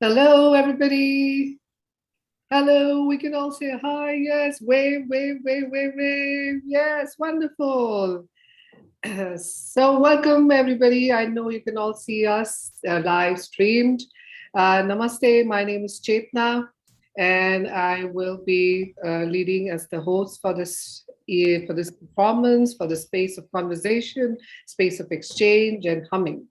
Hello, everybody. Hello, we can all say hi. Yes, wave, wave, wave, wave, wave. Yes, wonderful. So welcome, everybody. I know you can all see us live streamed. Namaste, my name is Chetna, and I will be leading as the host for this performance, for the space of conversation, space of exchange, and humming.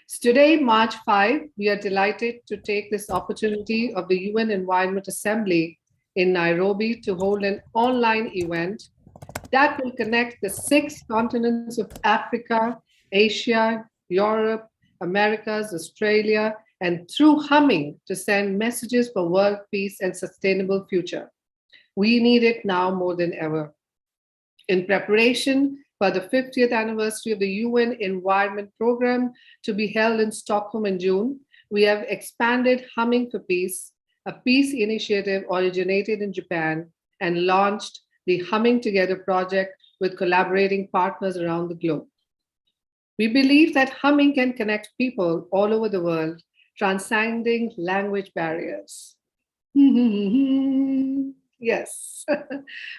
So today, March 5, we are delighted to take this opportunity of the UN Environment Assembly in Nairobi to hold an online event that will connect the 6 continents of Africa, Asia, Europe, Americas, Australia, and through Humming to send messages for world peace and sustainable future. We need it now more than ever. In preparation for the 50th anniversary of the UN Environment Program to be held in Stockholm in June, we have expanded Humming for Peace, a peace initiative originated in Japan, and launched the Humming Together project with collaborating partners around the globe. We believe that humming can connect people all over the world, transcending language barriers. Yes.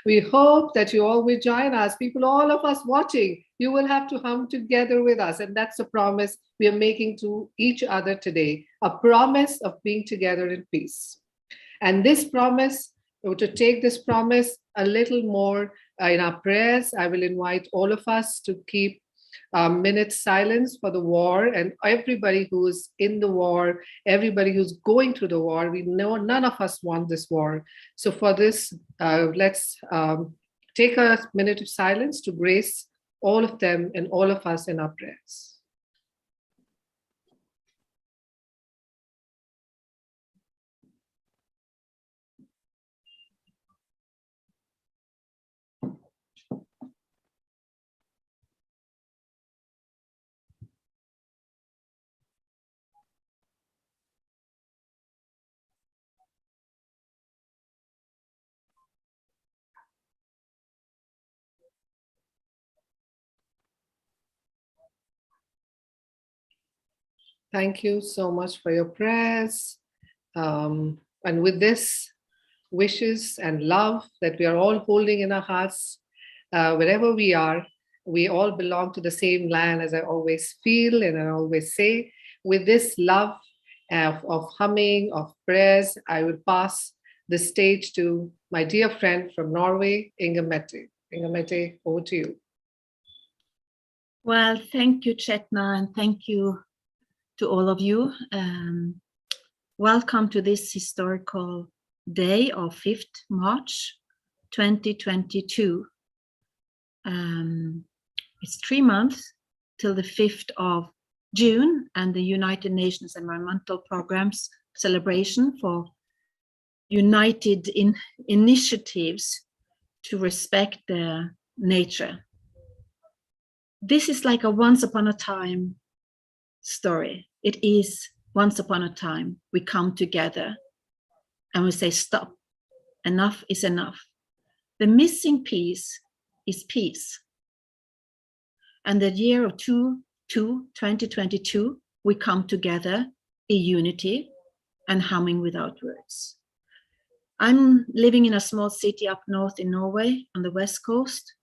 We hope that you all will join us. People, all of us watching, you will have to hum together with us. And that's a promise we are making to each other today, a promise of being together in peace. And this promise, to take this promise a little more in our prayers, I will invite all of us to keep a minute's silence for the war and everybody who's in the war, everybody who's going through the war. We know none of us want this war. So for this, let's take a minute of silence to grace all of them and all of us in our prayers. Thank you so much for your prayers. And with this wishes and love that we are all holding in our hearts, wherever we are, we all belong to the same land, as I always feel and I always say. With this love of humming, of prayers, I will pass the stage to my dear friend from Norway, Inger Mette. Inger Mette, over to you. Well, thank you, Chetna, and thank you to all of you. Welcome to this historical day of 5th March 2022. It's 3 months till the 5th of June and the United Nations Environmental Program's celebration for united initiatives to respect the nature. This is like a once upon a time story. It is once upon a time we come together and we say, stop, enough is enough. The missing piece is peace. And the year of 2022, we come together in unity and humming without words. I'm living in a small city up north in Norway on the west coast,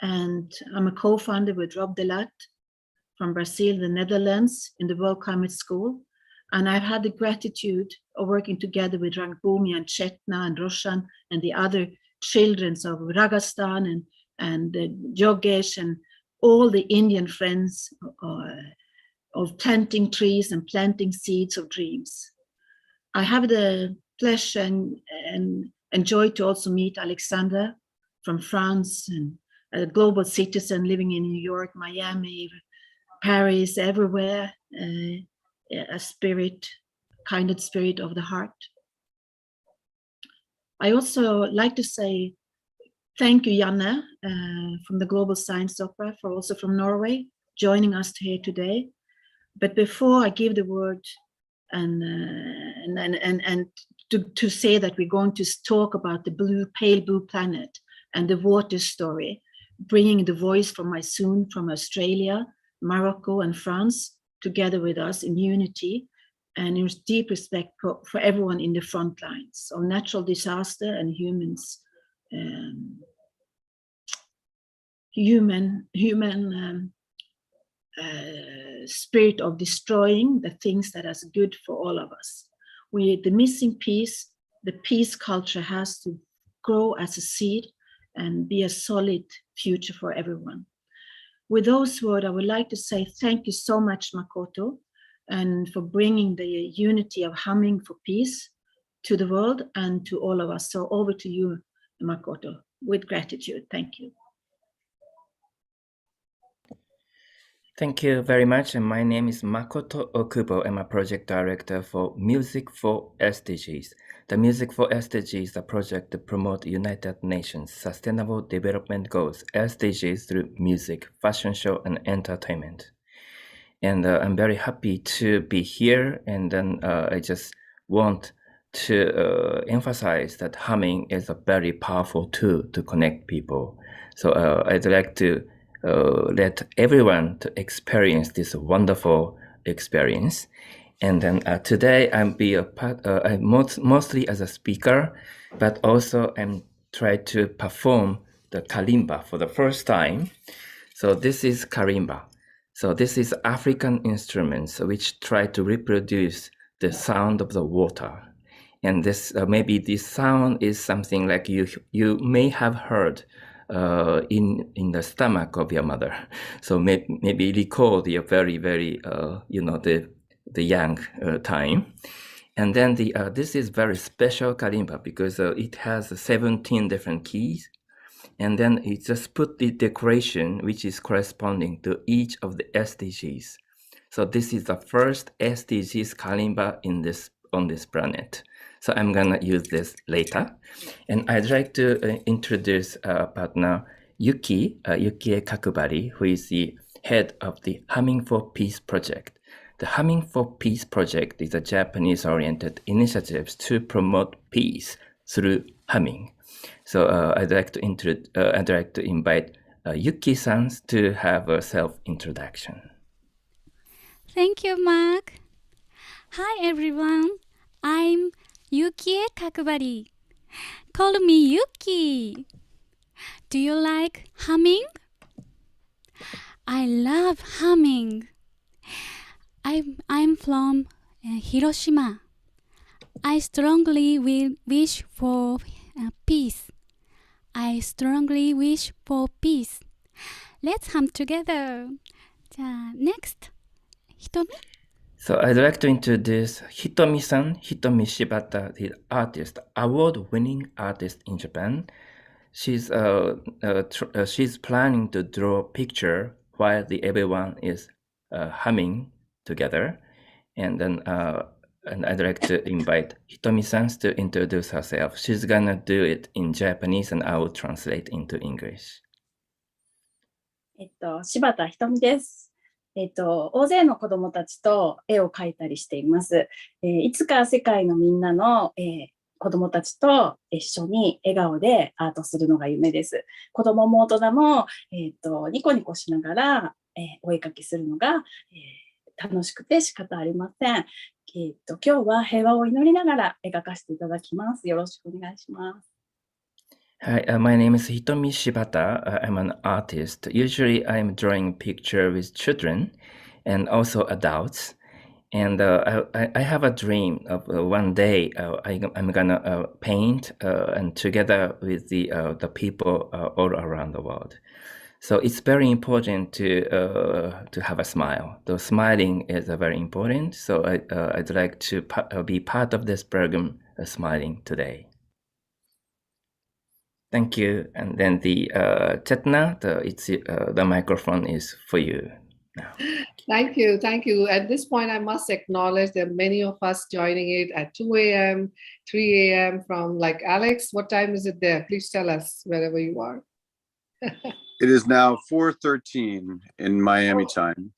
and I'm a co-founder with Rob Delat from Brazil, the Netherlands, in the World Climate School. And I've had the gratitude of working together with Rangbomi and Chetna and Roshan and the other children of Rajasthan and Jogesh and all the Indian friends of planting trees and planting seeds of dreams. I have the pleasure and joy to also meet Alexander from France, and a global citizen living in New York, Miami, Paris, everywhere, a spirit, kindred spirit of the heart. I also like to say thank you, Janne, from the Global Science Opera, for also from Norway, joining us here today. But before I give the word and to say that we're going to talk about the pale blue planet and the water story, bringing the voice from my son from Australia, Morocco, and France together with us in unity. and in deep respect for everyone in the front lines of natural disaster and humans, human spirit of destroying the things that is good for all of us. The missing piece, the peace culture has to grow as a seed and be a solid future for everyone. With those words, I would like to say thank you so much, Makoto, and for bringing the unity of Humming for peace to the world and to all of us. So over to you, Makoto, with gratitude. Thank you. Thank you very much. And my name is Makoto Okubo. I'm a project director for Music for SDGs. The Music for SDGs is a project to promote United Nations Sustainable Development Goals, SDGs, through music, fashion show, and entertainment. And I'm very happy to be here. And then I just want to emphasize that Humming is a very powerful tool to connect people. So I'd like to let everyone to experience this wonderful experience. And then today I'm be a part, mostly as a speaker, but also I'm trying to perform the kalimba for the first time. So this is kalimba. So this is African instruments which try to reproduce the sound of the water. And this maybe this sound is something like you may have heard in the stomach of your mother. So maybe recall the very the young time. And then this is very special kalimba because it has 17 different keys. And then it just put the decoration which is corresponding to each of the SDGs. So this is the first SDGs kalimba on this planet. So I'm gonna use this later. And I'd like to introduce our partner, Yuki Kakubari, who is the head of the Humming for Peace project. The Humming for Peace project is a Japanese-oriented initiative to promote peace through humming. So I'd like to invite Yuki-san to have a self-introduction. Thank you, Mark. Hi, everyone. I'm Yuki Kakubari. Call me Yuki. Do you like humming? I love humming. I'm from Hiroshima. I strongly wish for peace. I strongly wish for peace. Let's hum together. Next, Hitomi. So I'd like to introduce Hitomi-san, Hitomi Shibata, the artist, award-winning artist in Japan. She's planning to draw a picture while everyone is humming together. And then and I'd like to invite Hitomi-san to introduce herself. She's gonna do it in Japanese and I will translate into English. 柴田ひとみです。大勢の子どもたちと絵を描いたりしています。いつか世界のみんなの、子どもたちと一緒に笑顔でアートするのが夢です。子どもも大人も、ニコニコしながら、お絵描きするのが、楽しくて仕方ありません。今日は平和を祈りながら描かせていただきます。よろしくお願いします。Hi, my name is Hitomi Shibata. I'm an artist. Usually I'm drawing picture with children and also adults. And I have a dream of one day I'm gonna paint and together with the people all around the world. So it's very important to have a smile. The smiling is very important. So I'd like to be part of this program, smiling today. Thank you. And then the Chetna, the microphone is for you now. Thank you. At this point, I must acknowledge there are many of us joining it at 2 a.m., 3 a.m. from like Alex. What time is it there? Please tell us wherever you are. It is now 4:13 in Miami time.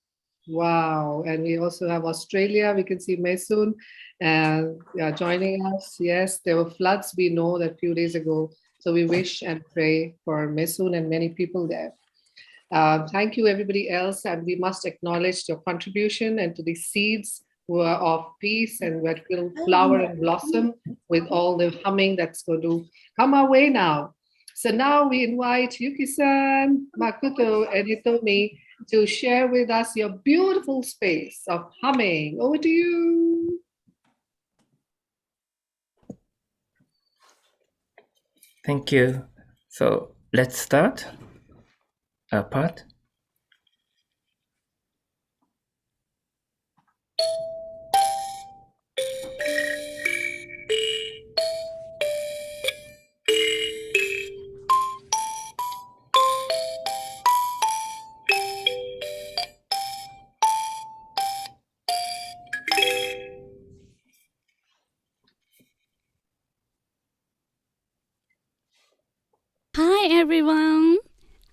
Wow. And we also have Australia. We can see Mesun and joining us. Yes, there were floods, we know that a few days ago. So we wish and pray for Mesun and many people there. Thank you, everybody else. And we must acknowledge your contribution and to the seeds of peace and where it will flower and blossom with all the humming that's going to come our way now. So now we invite Yuki-san, Makoto, and Hitomi to share with us your beautiful space of humming. Over to you. Thank you. So let's start our part. Hi everyone,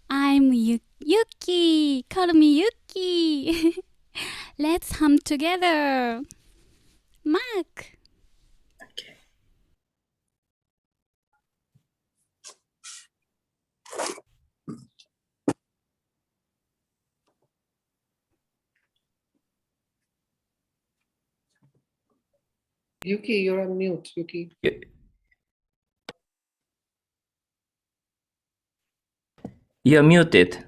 I'm Yuki. Call me Yuki. Let's hum together. Mark. Okay. Yuki, you're on mute, Yuki. You're muted.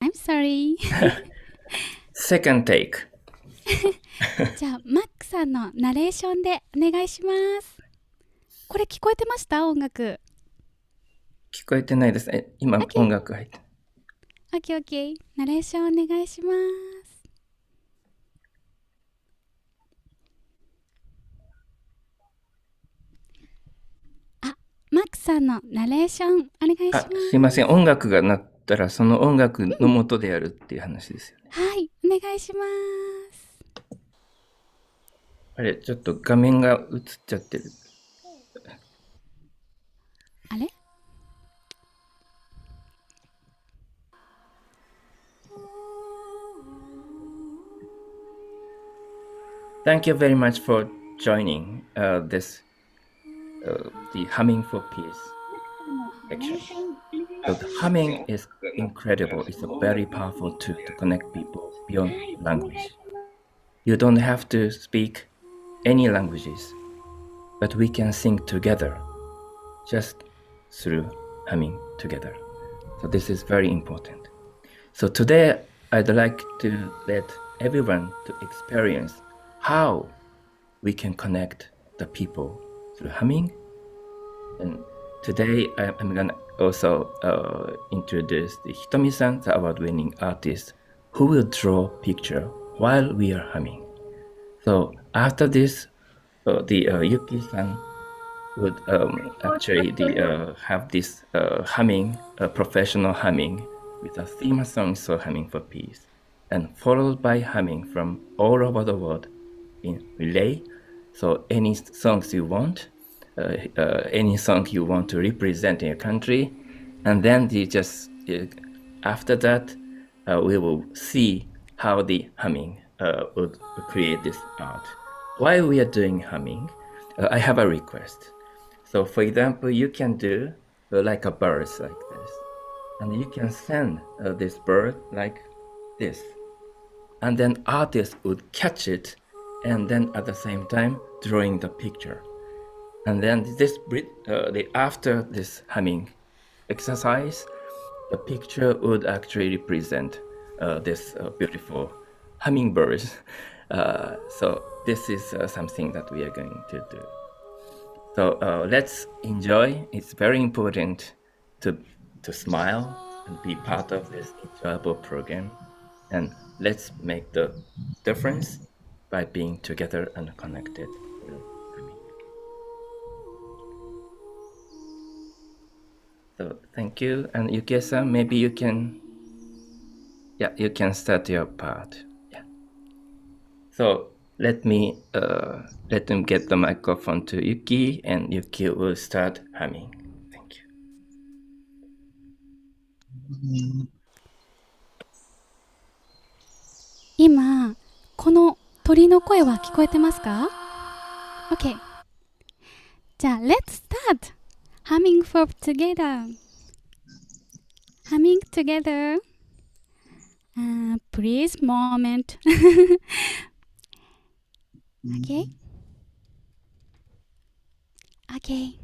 I'm sorry. Second take. じゃあ、マックさんのナレーションでお願いします。これ聞こえてました？音楽。聞こえてないです。今、Okay. 音楽入って。OK。ナレーションお願いします。マックさんのナレーションお願いします。すいません。音楽が鳴ったら、その音楽の元でやるっていう話ですよね。はい、お願いします。あれ、ちょっと画面が映っちゃってる。あれThank you very much for joining the Humming for Peace section. So the humming is incredible. It's a very powerful tool to connect people beyond language. You don't have to speak any languages, but we can sing together just through humming together. So this is very important. So today I'd like to let everyone to experience how we can connect the people through humming. And today I'm gonna also introduce the Hitomi-san, the award-winning artist, who will draw picture while we are humming. So after this, the Yuki-san would actually have this humming, professional humming with a theme song, so Humming for Peace, and followed by humming from all over the world in relay. So any songs you want, any song you want to represent in your country, and then after that, we will see how the humming would create this art. While we are doing humming, I have a request. So for example, you can do like a bird like this, and you can send this bird like this, and then artist would catch it, and then at the same time drawing the picture. And then after this humming exercise, the picture would actually represent this beautiful hummingbirds. So this is something that we are going to do. So let's enjoy. It's very important to smile and be part of this enjoyable program. And let's make the difference by being together and connected. So thank you. And Yuki-san, maybe you can start your part. Yeah. So let me get the microphone to Yuki, and Yuki will start humming. Thank you. 今、この鳥の声は聞こえてますか？ OK。じゃあ、Let's start! Humming for together. Humming together. Please moment. Okay. Okay.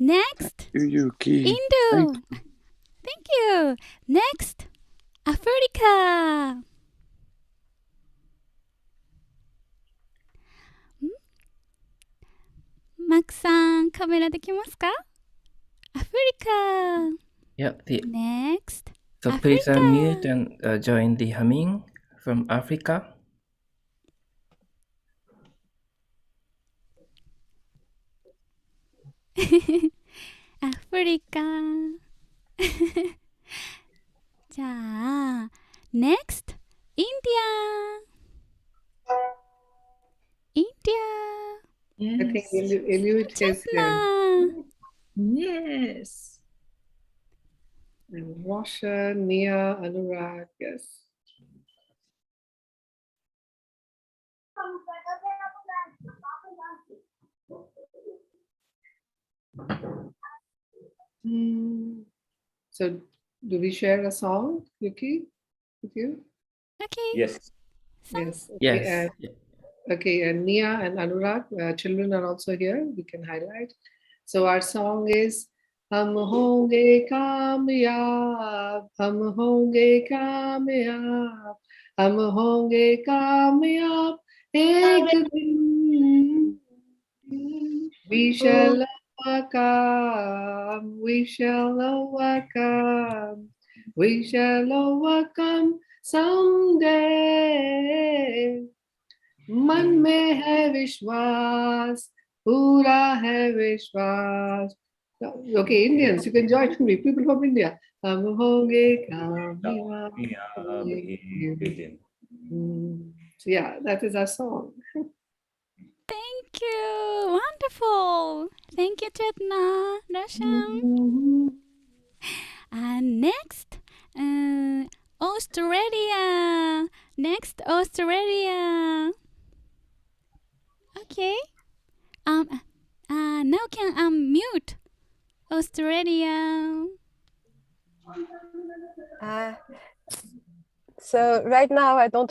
Next, Yuki. Indo. Thank you. Next, Africa. Max さん、カメラできますか？ Africa. Yeah. Next, So please unmute and join the humming from Africa. Africa. じゃあ、Next, India. India. I think Yes. Inuit is here. China. Yes. And Russia, Nia, Anurag, yes. So, do we share a song, Yuki, with you? Okay. Yes. Yes. Okay. Yes. Okay, and Nia and Anurag, children are also here. We can highlight. So our song is Hum honge kamyab, hum honge kamyab, hum honge kamyab, ek din. We shall overcome, we shall overcome, we shall overcome someday. मन में है विश्वास, पूरा है विश्वास. Okay, Indians, you can join me. People from India. हम होंगे कामयाब. So yeah, that is our song. Thank you. Wonderful. Thank you, Chetna. Rasham. And next, Australia. Next, Australia. Okay. Now can unmute Australia. So right now I don't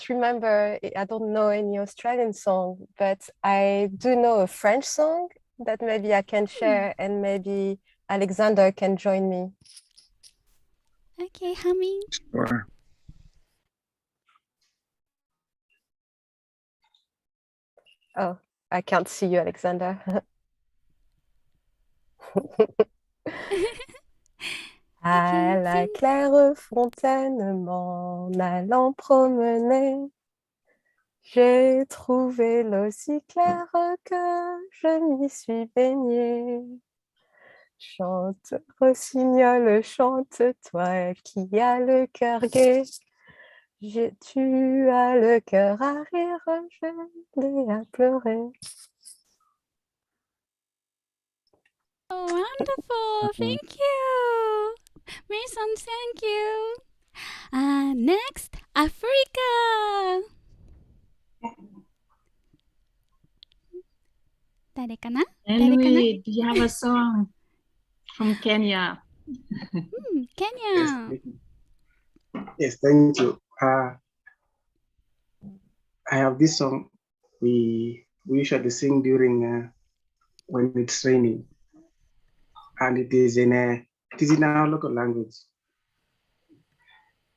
know any Australian song, but I do know a French song that maybe I can share and maybe Alexander can join me. Okay, humming. Sure. Oh, I can't see you, Alexander. À la claire fontaine, m'en allant promener, j'ai trouvé l'eau si claire que je m'y suis baignée. Chante, rossignol, chante, toi qui as le cœur gai. Tu as le cœur à rire, je l'ai à pleurer. Oh, wonderful. Thank you. Mason, thank you. Next, Africa. 誰かな? Anyway, do you have a song from Kenya? Kenya. Yes, thank you. I have this song we usually sing during when it's raining, and it is in our local language.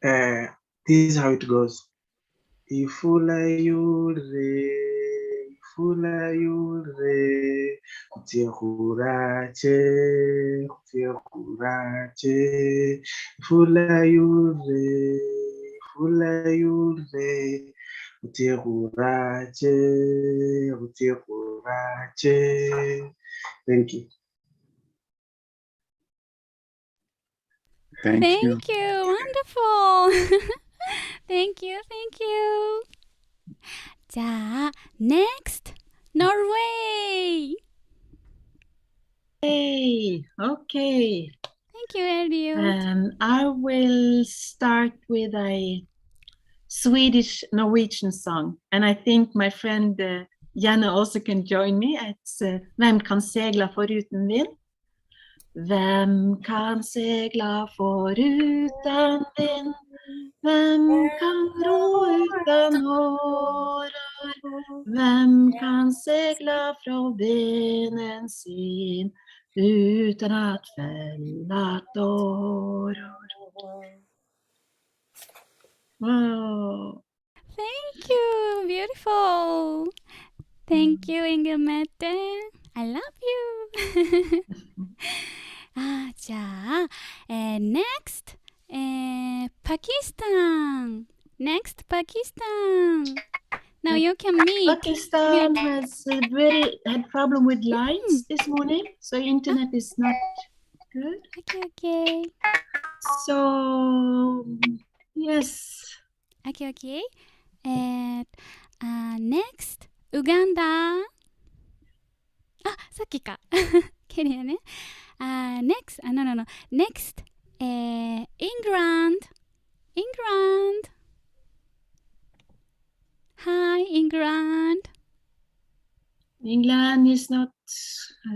This is how it goes. Ifula yure, kutiakurache, ifula yure, kutiakurache. Thank you. Thank you. Thank you. Wonderful. Thank you. Thank you. じゃあ、next, Norway. Hey, okay. Thank you, Elliot. I will start with a Swedish Norwegian song, and I think my friend Janne also can join me. It's Hvem kan segla foruten vind? Hvem kan segla foruten vind? Hvem kan ro uten åra? Vem kan segla från benen sin utan att fälla tårar? Wow. Thank you. Beautiful. Thank you, Ingelmette. I love you. じゃあ、next, Pakistan. Next, Pakistan. Now you can meet. Pakistan has had problem with lines this morning, so internet is not good. Okay. So yes. Okay. Next, Uganda. さっきか。ケリアね。Next, no. Next, England. Hi, England. England is not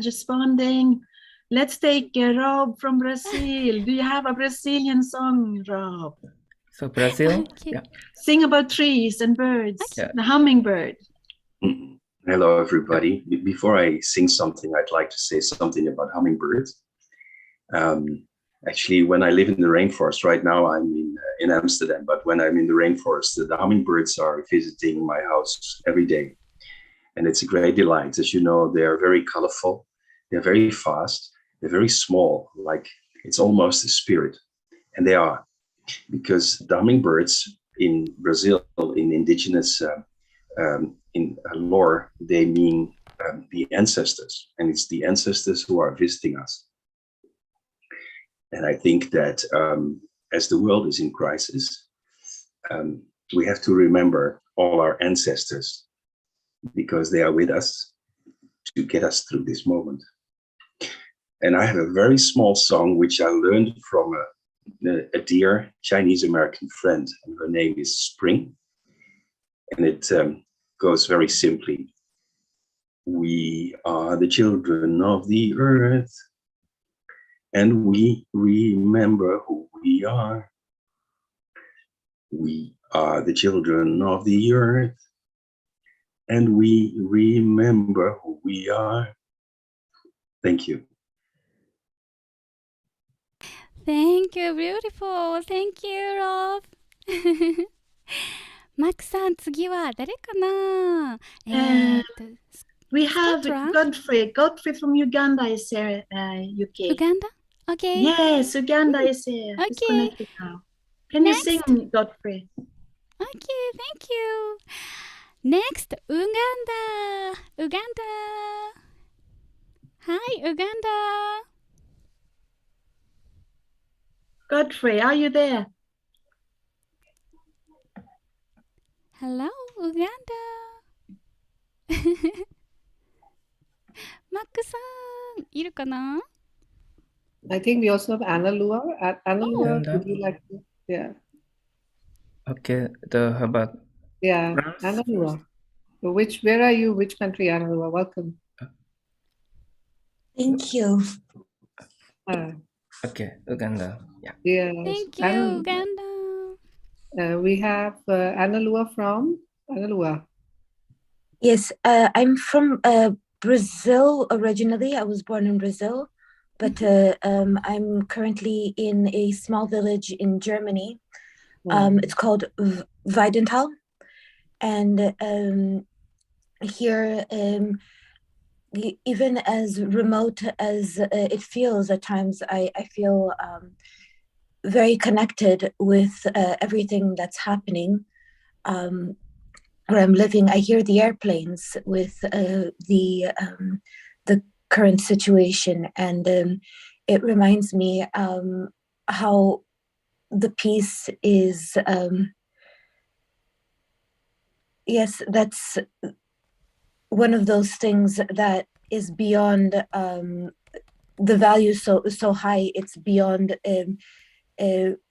responding. Let's take Rob from Brazil. Do you have a Brazilian song, Rob? So Brazil? Okay. Yeah. Sing about trees and birds. Okay. The hummingbird. Hello, everybody. Before I sing something, I'd like to say something about hummingbirds. Actually, when I live in the rainforest, right now I'm in Amsterdam, but when I'm in the rainforest, the hummingbirds are visiting my house every day. And it's a great delight. As you know, they are very colorful, they're very fast, they're very small, like it's almost a spirit. And they are, because the hummingbirds in Brazil, in indigenous in lore, they mean the ancestors, and it's the ancestors who are visiting us. And I think that as the world is in crisis, we have to remember all our ancestors, because they are with us to get us through this moment. And I have a very small song which I learned from a dear Chinese-American friend, and her name is Spring. And it goes very simply. We are the children of the earth, and we remember who we are. We are the children of the earth, and we remember who we are. Thank you. Thank you, beautiful. Thank you, Rob. マックさん、次は誰かなWe have Scotland? Godfrey from Uganda is here, UK. Uganda? Okay. Yes, Uganda is here. He's Okay. connected now. Can Next. you sing, Godfrey? Okay, thank you. Next, Uganda. Hi, Uganda. Godfrey, are you there? Hello, Uganda. マックさん、いるかな I think we also have Anna Lua. Anna Lua, Uganda. would you like to? Yeah. Okay, how about Yeah, France Anna first? Lua. So where are you? Which country, Anna Lua? Welcome. Thank you. Okay, Uganda. Yeah. Yes. Thank you, Anna, Uganda. we have Anna Lua from Anna Lua. Yes, I'm from Brazil originally. I was born in Brazil, but I'm currently in a small village in Germany. It's called Weidenthal. And here, even as remote as it feels at times, I feel very connected with everything that's happening. Where I'm living, I hear the airplanes with the current situation, and it reminds me how the peace is. Yes, that's one of those things that is beyond the value so high. It's beyond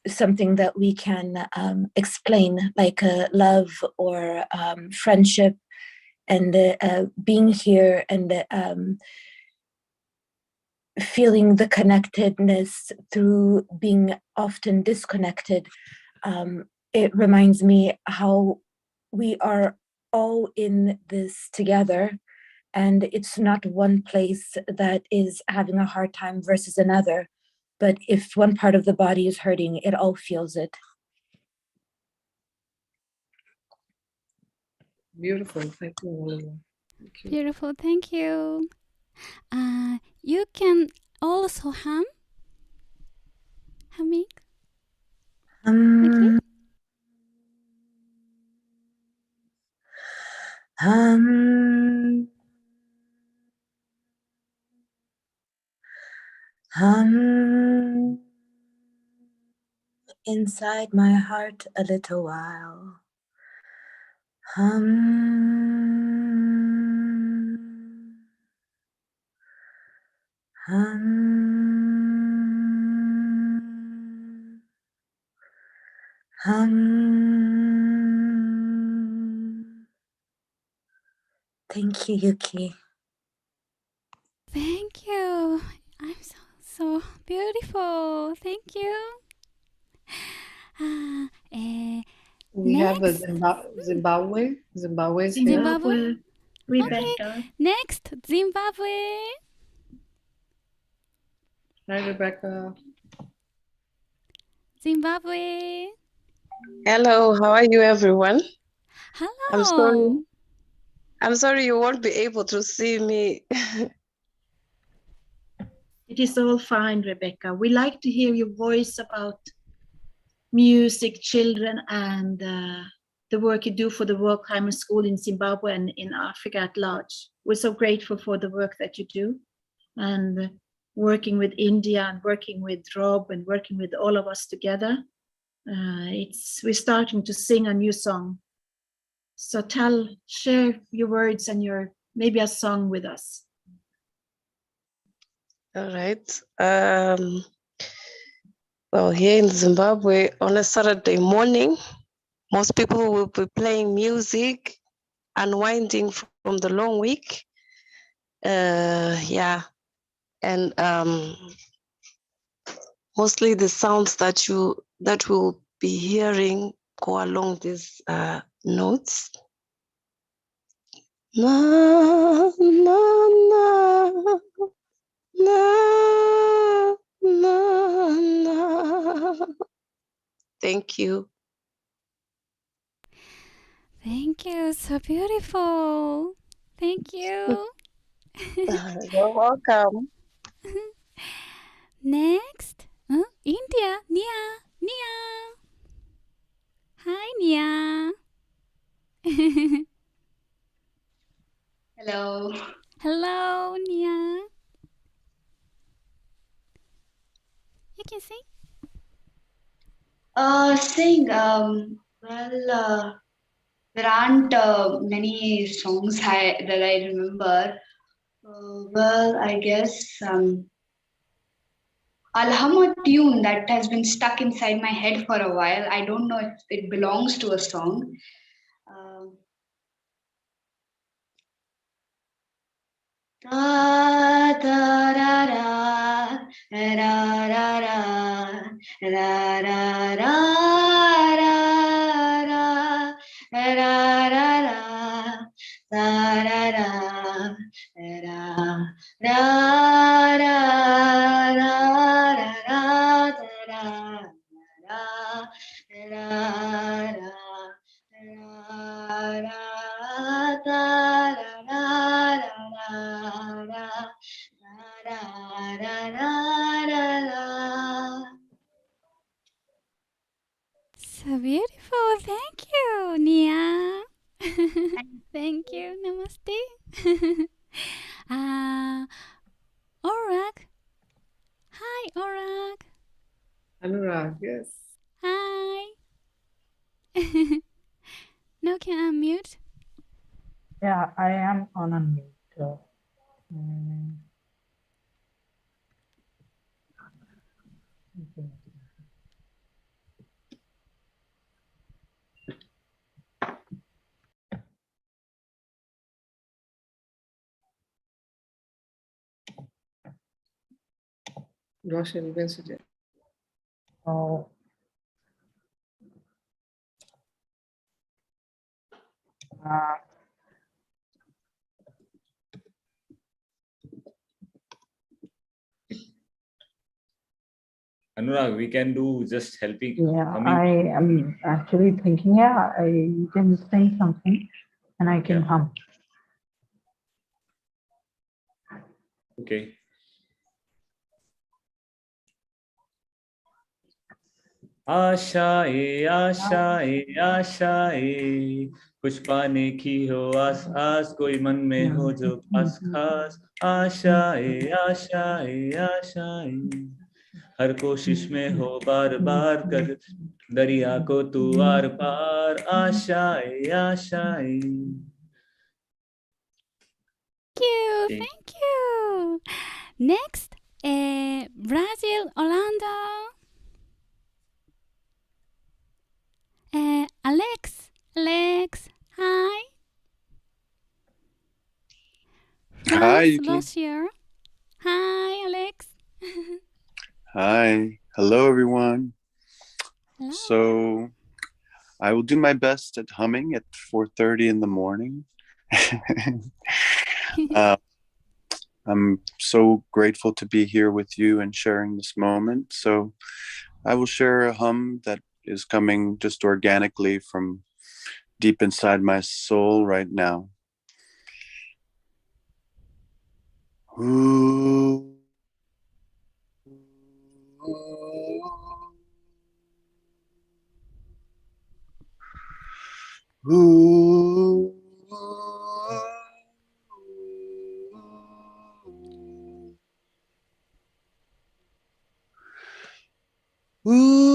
something that we can explain, like love or friendship, and being here and feeling the connectedness through being often disconnected. It reminds me how we are all in this together, and it's not one place that is having a hard time versus another, but if one part of the body is hurting, it all feels it. Beautiful. Thank you, Olivia. Thank you. Beautiful, thank you. You can also humming. Hum, hum, hum, inside my heart a little while. Hum, hum, hum. Thank you, Yuki. Thank you. I'm so beautiful. Thank you. We have a Next. Zimbabwe. Zimbabwe's here. Zimbabwe, Rebecca. Okay. Next, Zimbabwe. Hi, Rebecca. Zimbabwe. Hello, how are you, everyone? Hello. I'm sorry you won't be able to see me. It is all fine, Rebecca. We like to hear your voice about music, children, and the work you do for the World Climate School in Zimbabwe and in Africa at large. We're so grateful for the work that you do, and working with India and working with Rob and working with all of us together. We're starting to sing a new song. So share your words and maybe a song with us. All right. Well, here in Zimbabwe, on a Saturday morning, most people will be playing music, unwinding from the long week. Yeah. And mostly the sounds that we'll be hearing go along these notes. Na, na, na, na, na, na. Thank you. Thank you. So beautiful. Thank you. You're welcome. Next, India. Nia. Hi, Nia. Hello. Hello, Nia. You can sing. Sing. There aren't many songs that I remember. I guess I'll hum a tune that has been stuck inside my head for a while. I don't know if it belongs to a song. Da da da da da da da da da da da So beautiful. Thank you, Nia. Thank you. Namaste. Orag. Hi, Orag. Anurag, yes. Hi. Now can I unmute? Yeah, I am on unmute. Okay. Roshan, you can suggest. Uh, Anurag, we can do just helping. yeah, Humming. I am actually thinking, you can sing something and I can hum. Okay. आशाएं आशाएं आशाएं कुछ पाने की हो आस आस कोई मन में हो जो खास खास आशाएं आशाएं आशाएं हर कोशिश में हो बार बार कर दरिया को तू आर पार आशाएं आशाएं. Thank you. Next, Brazil, Orlando. Alex, hi. Hi, Russia. Hi, Alex. Hi. Hello, everyone. Hello. So I will do my best at humming at 4:30 in the morning. I'm so grateful to be here with you and sharing this moment. So I will share a hum that is coming just organically from deep inside my soul right now. Ooh. Ooh. Ooh.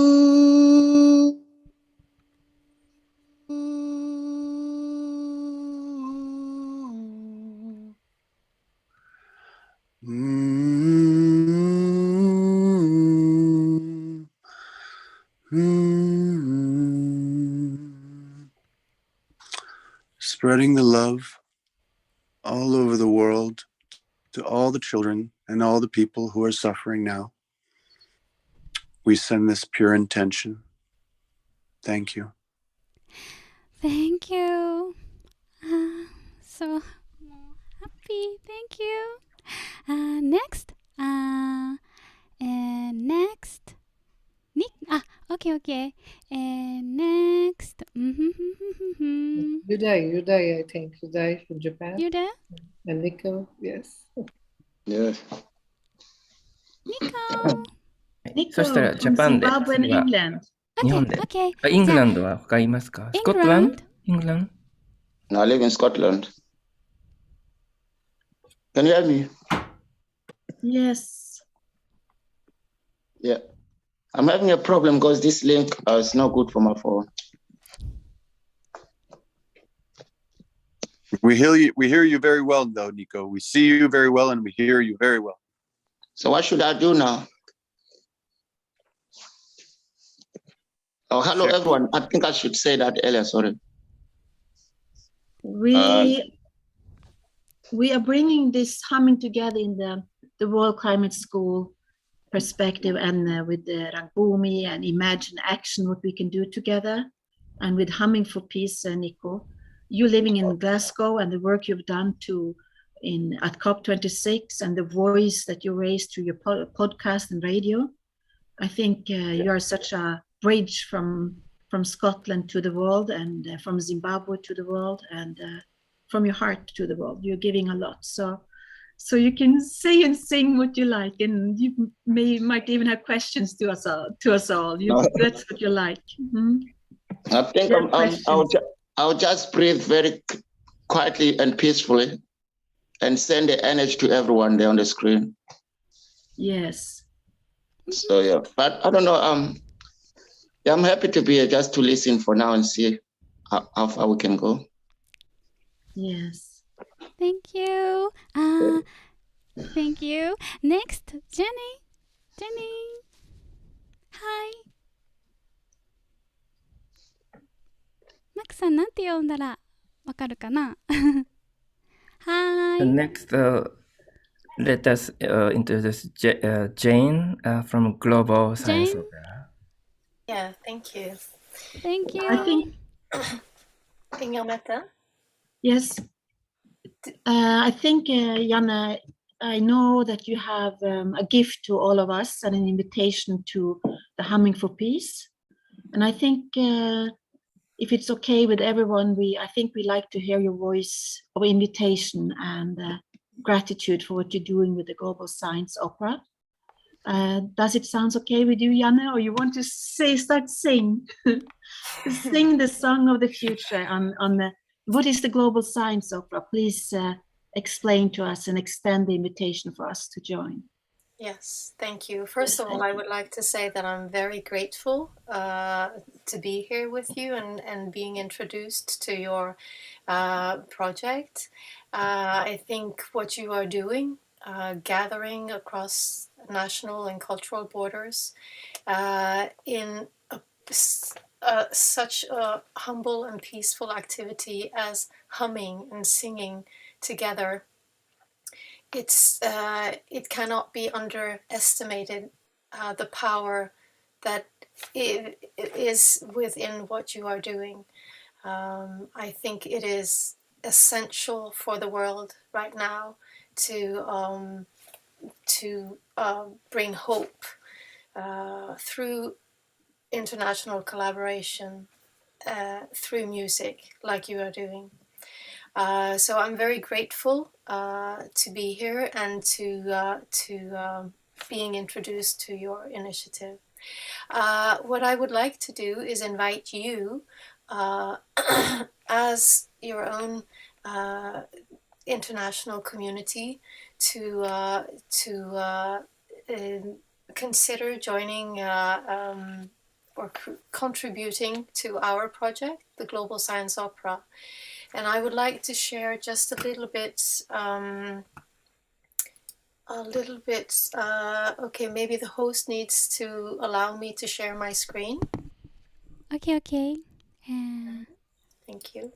Spreading the love all over the world to all the children and all the people who are suffering now. We send this pure intention. Thank you. Thank you. So happy. Thank you. Next. Next. Nick. Okay. Next. Yuday, I think. Yuday from Japan. Yuday? And Nico, yes. Yes. Nico. そしたらジャパンで、次は日本で。イングランドは他いますか？スコットランド？イングランド？ No, I live in Scotland. Can you hear me? Yes. Yeah. I'm having a problem because this link is not good for my phone. We hear you very well, though, Nico. We see you very well and we hear you very well. So what should I do now? Oh, hello, everyone. I think I should say that earlier. Sorry. We are bringing this humming together in the World Climate School perspective and with the Rangbumi and Imagine Action, what we can do together, and with Humming for Peace, Nico. You living in Glasgow and the work you've done at COP26 and the voice that you raised through your podcast and radio. I think you are such a bridge from Scotland to the world and from Zimbabwe to the world and from your heart to the world. You're giving a lot. So you can say and sing what you like, and you might even have questions to us all. That's what you like. Mm-hmm. I think I'll just breathe very quietly and peacefully and send the energy to everyone there on the screen. Yes. So yeah, but I don't know. I'm happy to be here just to listen for now and see how far we can go. Yes. Thank you. Thank you. Next, Jenny. Hi. マックさん、なんて呼んだらわかるかなHi. Next, let us introduce Jane from Global Science Opera. Yeah, thank you. Thank you. I think Bon matin. Yes. I think, Janne, I know that you have a gift to all of us and an invitation to the Humming for Peace. And I think if it's okay with everyone, I think we like to hear your voice of invitation and gratitude for what you're doing with the Global Science Opera. Does it sound okay with you, Janne, or you want to start sing the song of the future on the what is the Global Science Opera? Please explain to us and extend the invitation for us to join. Yes, thank you. First of all, I would like to say that I'm very grateful to be here with you and being introduced to your project. I think what you are doing, gathering across national and cultural borders in such a humble and peaceful activity as humming and singing together, it cannot be underestimated, the power that is within what you are doing. I think it is essential for the world right now to bring hope through international collaboration, through music, like you are doing. So I'm very grateful to be here and to being introduced to your initiative. What I would like to do is invite you as your own international community to consider joining or contributing to our project, the Global Science Opera. And I would like to share just a little bit, okay, maybe the host needs to allow me to share my screen. Okay. Thank you.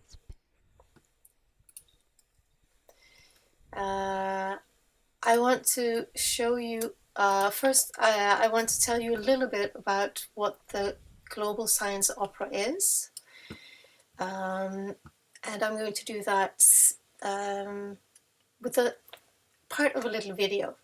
I want to show you, first I want to tell you a little bit about what the Global Science Opera is. And I'm going to do that with a part of a little video.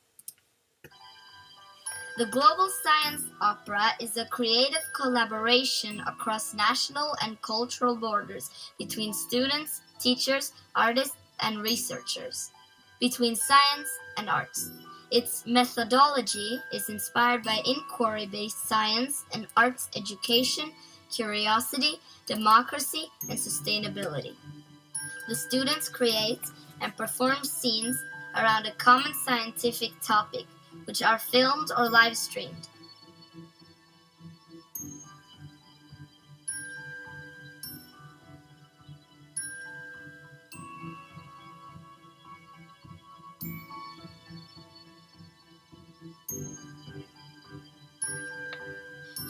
The Global Science Opera is a creative collaboration across national and cultural borders between students, teachers, artists, and researchers, between science and arts. Its methodology is inspired by inquiry-based science and arts education, curiosity, democracy, and sustainability. The students create and perform scenes around a common scientific topic, which are filmed or live streamed.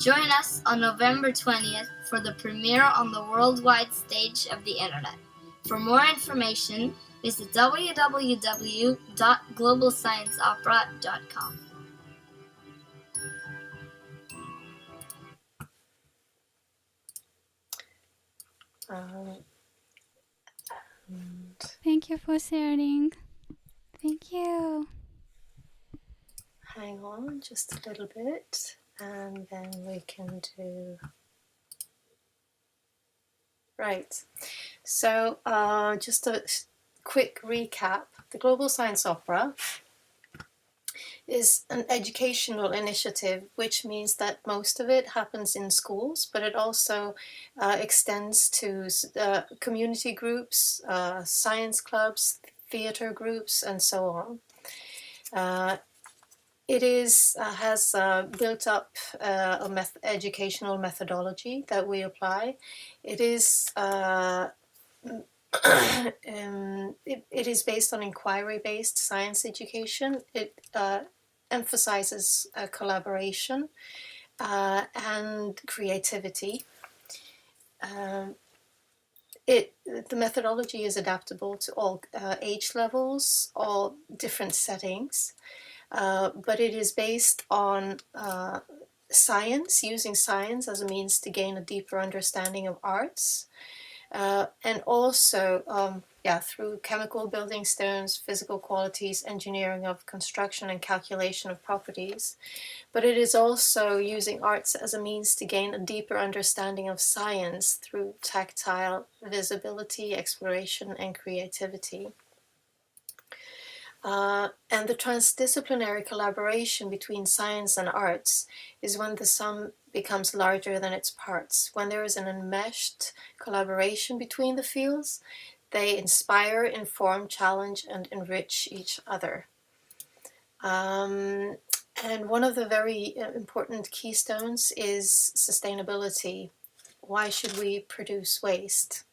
Join us on November 20th for the premiere on the worldwide stage of the internet. For more information, visit www.globalscienceopera.com. Thank you for sharing. Thank you. Hang on just a little bit, and then we can do... Right. So just a quick recap. The Global Science Opera is an educational initiative, which means that most of it happens in schools, but it also extends to community groups, science clubs, theater groups, and so on. It has built up a educational methodology that we apply. It is it is based on inquiry-based science education. It emphasizes collaboration and creativity. The methodology is adaptable to all age levels, all different settings. But it is based on science, using science as a means to gain a deeper understanding of arts, and also through chemical building stones, physical qualities, engineering of construction, and calculation of properties. But it is also using arts as a means to gain a deeper understanding of science through tactile visibility, exploration, and creativity. And the transdisciplinary collaboration between science and arts is when the sum becomes larger than its parts. When there is an enmeshed collaboration between the fields, they inspire, inform, challenge, and enrich each other. And one of the very important keystones is sustainability. Why should we produce waste?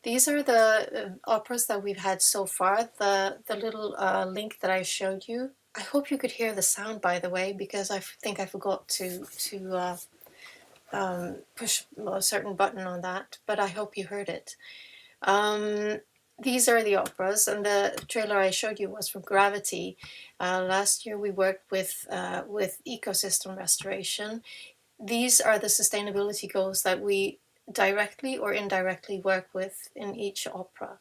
These are the operas that we've had so far. The little link that I showed you. I hope you could hear the sound, by the way, because I think I forgot to push a certain button on that, but I hope you heard it. These are the operas, and the trailer I showed you was from Gravity. Last year we worked with ecosystem restoration. These are the sustainability goals that we directly or indirectly work with in each opera.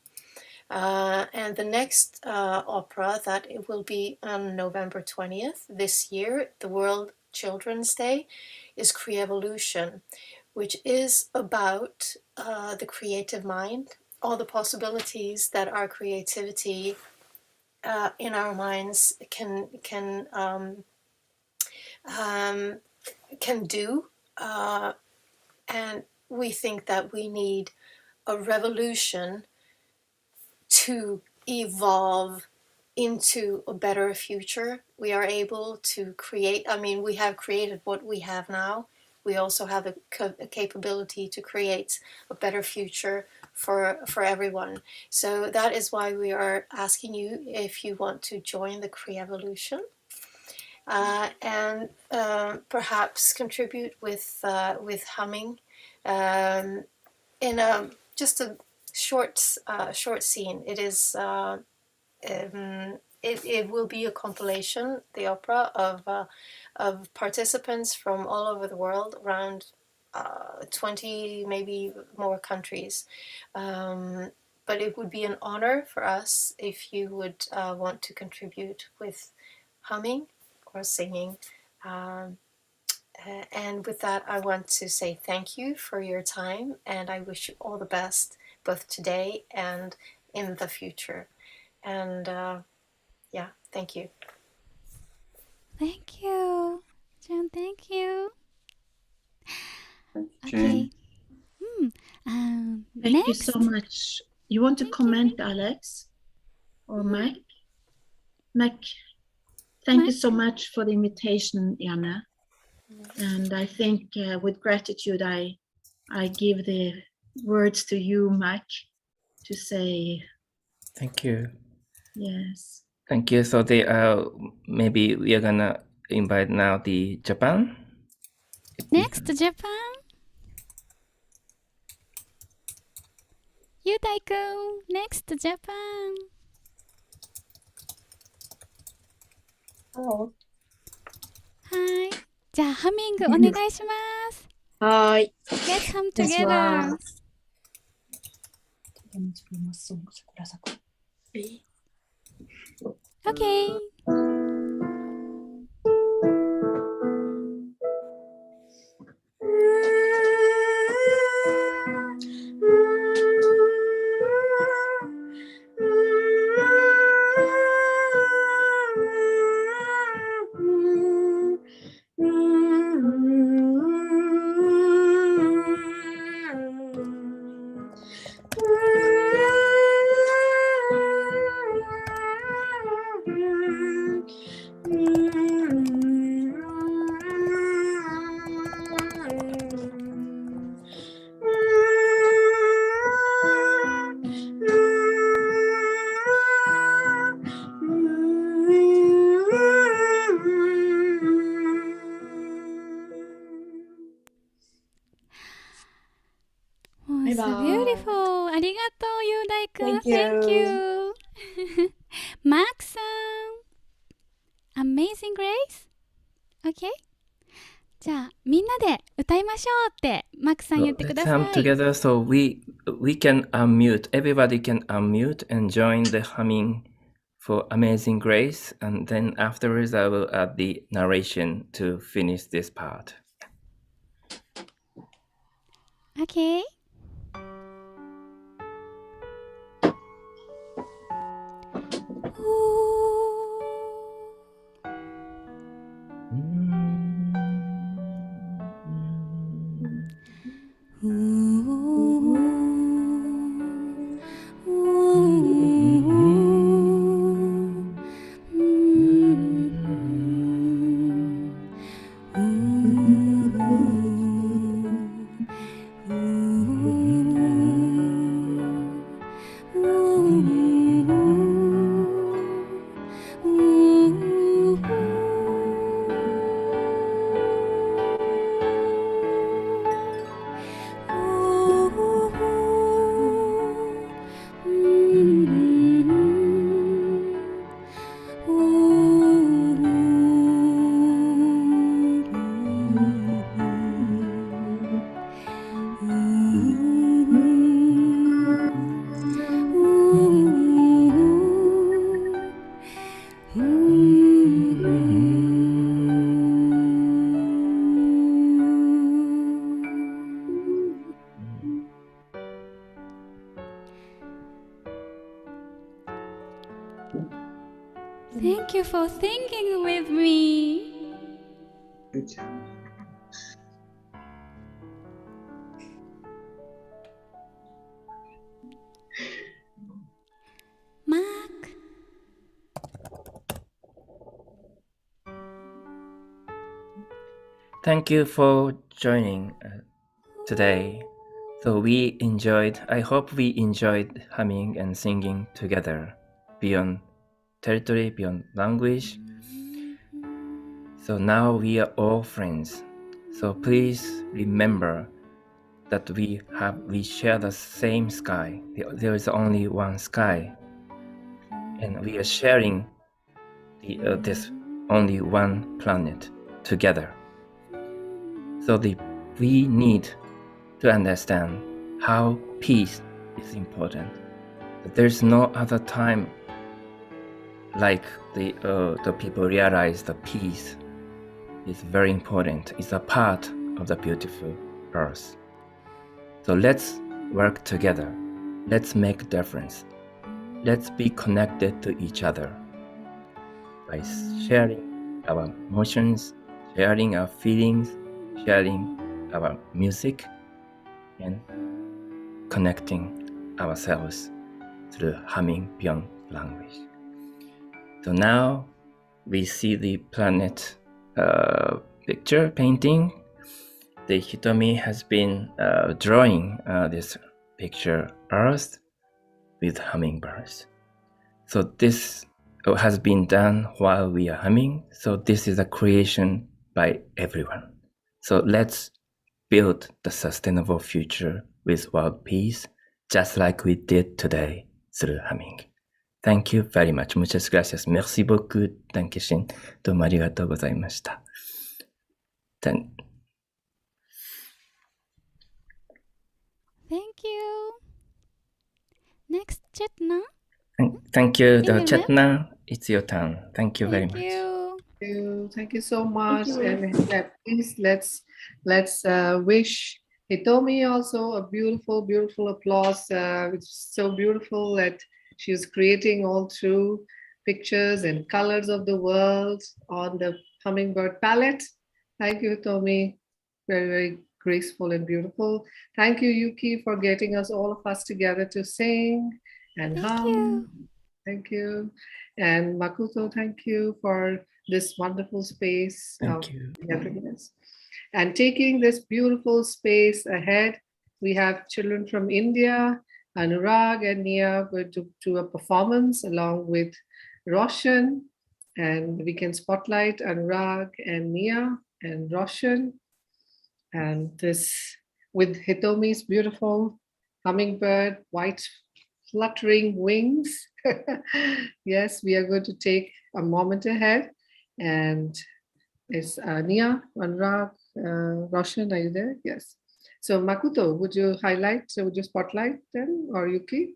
And the next opera, that it will be on November 20th this year, the World Children's Day, is Creevolution, which is about the creative mind, all the possibilities that our creativity in our minds can do, and we think that we need a revolution to evolve into a better future. We are able to create, we have created what we have now. We also have a capability to create a better future for everyone. So that is why we are asking you if you want to join the Creevolution. And perhaps contribute with Humming in just a short scene. It is it will be a compilation, the opera, of participants from all over the world, around 20 maybe more countries. But it would be an honor for us if you would want to contribute with humming or singing. And with that, I want to say thank you for your time, and I wish you all the best, both today and in the future. And thank you. Thank you. John, thank you. Jane. Thank you so much. You want to comment, Alex or Mac? Mac, thank you so much for the invitation, Jana. And I think with gratitude, I give the words to you, Mac, to say. Thank you. Yes. Thank you. So maybe we are gonna invite now the Japan. Next, Japan. Yudai-kun, next, Japan. Hello. はい。じゃあ、ハミングお願いします。はい。Let's hum together. Okay. It's beautiful. ありがとう、雄大くん。Thank you. Max さん。Amazing Grace? Okay. じゃあみんなで歌いましょうってマックさん言ってく Let's ださ hum い。 together so we can unmute. Everybody can unmute and join the humming for Amazing Grace. And then afterwards, I will add the narration to finish this part. Okay. Thank you for singing with me. Good job. Mark. Thank you for joining today. So I hope we enjoyed humming and singing together beyond territory, beyond language. So now we are all friends. So please remember that we share the same sky. There is only one sky, and we are sharing this only one planet together. So we need to understand how peace is important. There's no other time like the people realize the peace is very important. It's a part of the beautiful earth. So let's work together. Let's make a difference. Let's be connected to each other by sharing our emotions, sharing our feelings, sharing our music, and connecting ourselves through humming beyond language. So now we see the planet picture painting. The Hitomi has been drawing this picture Earth with hummingbirds. So this has been done while we are humming. So this is a creation by everyone. So let's build the sustainable future with world peace, just like we did today through humming. Thank you very much. Muchas gracias. Merci beaucoup. Dankeschön. どうもありがとうございました。Thank you. Next, Chetna. Thank you, Chetna. It's your turn. Thank you very much. Thank you so much. And please let's wish Hitomi also a beautiful, beautiful applause. It's so beautiful that she's creating all through pictures and colors of the world on the hummingbird palette. Thank you, Hitomi. Very, very graceful and beautiful. Thank you, Yuki, for getting all of us together to sing and hum. Thank you. And Makoto, thank you for this wonderful space of togetherness. And taking this beautiful space ahead, we have children from India. Anurag and Nia going to do a performance along with Roshan, and we can spotlight Anurag and Nia and Roshan. And this with Hitomi's beautiful hummingbird, white fluttering wings. Yes, we are going to take a moment ahead and Is Nia, Anurag, Roshan, are you there? Yes. So Makoto, would you spotlight them, or Yuki?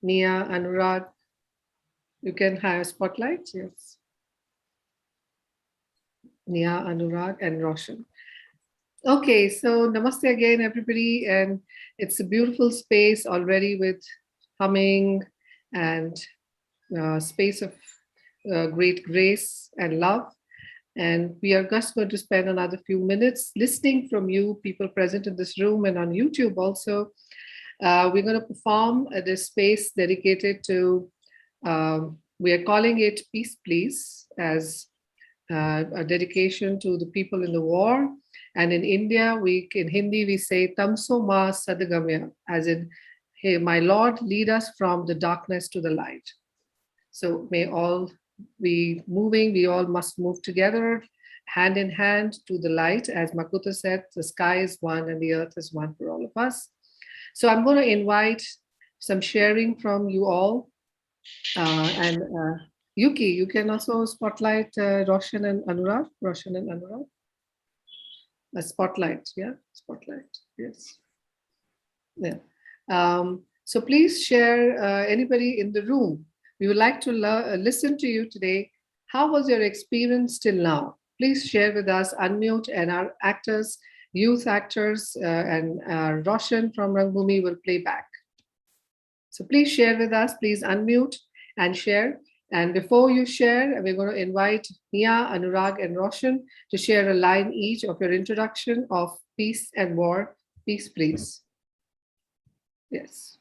Nia, Anurag, you can hire spotlight, yes. Nia, Anurag, and Roshan. Okay, so namaste again, everybody, and it's a beautiful space already with humming and space of great grace and love. And we are just going to spend another few minutes listening from you, people present in this room and on YouTube also. We're going to perform this space dedicated to, we are calling it Peace Please, as a dedication to the people in the war. And in India, in Hindi, we say Tamso Ma Sadgamya, as in, hey, my Lord, lead us from the darkness to the light. So may all be moving, we all must move together, hand in hand to the light. As Makoto said, the sky is one and the earth is one for all of us. So I'm going to invite some sharing from you all. And Yuki, you can also spotlight Roshan and Anurag. A spotlight, yeah, spotlight, yes. Yeah. So please share, anybody in the room. We would like to listen to you today. How was your experience till now? Please share with us, unmute, and our actors, youth actors, and Roshan from Rangbhumi will play back. So please share with us, please unmute and share. And before you share, we're going to invite Nia, Anurag, and Roshan to share a line each of your introduction of peace and war. Peace, please. Yes.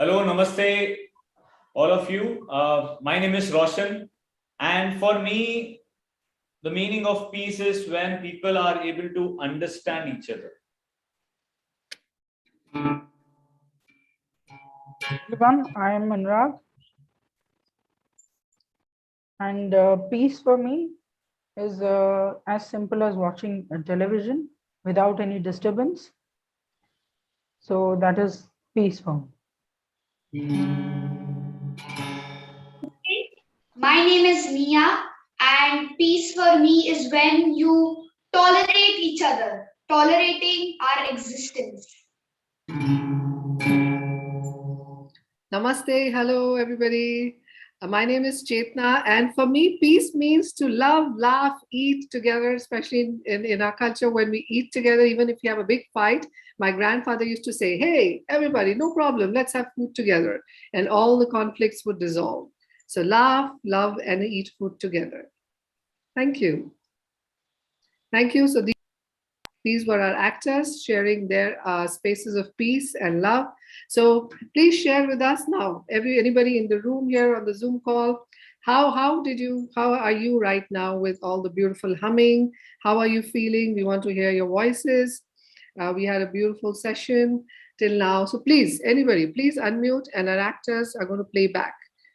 Hello, namaste, all of you. My name is Roshan. And for me, the meaning of peace is when people are able to understand each other. Everyone, I am Anurag, and peace for me is as simple as watching television without any disturbance. So that is peace for me. My name is Nia, and peace for me is when you tolerate each other, tolerating our existence. Namaste, hello everybody. My name is Chetna, and for me, peace means to love, laugh, eat together, especially in our culture when we eat together, even if you have a big fight. My grandfather used to say, hey, everybody, no problem, let's have food together. And all the conflicts would dissolve. So laugh, love, and eat food together. Thank you. Thank you. So these were our actors sharing their spaces of peace and love. So please share with us now, anybody in the room here on the Zoom call, how are you right now with all the beautiful humming? How are you feeling? We want to hear your voices. We had a beautiful session till now. So please, anybody, please unmute, and our actors are going to play back.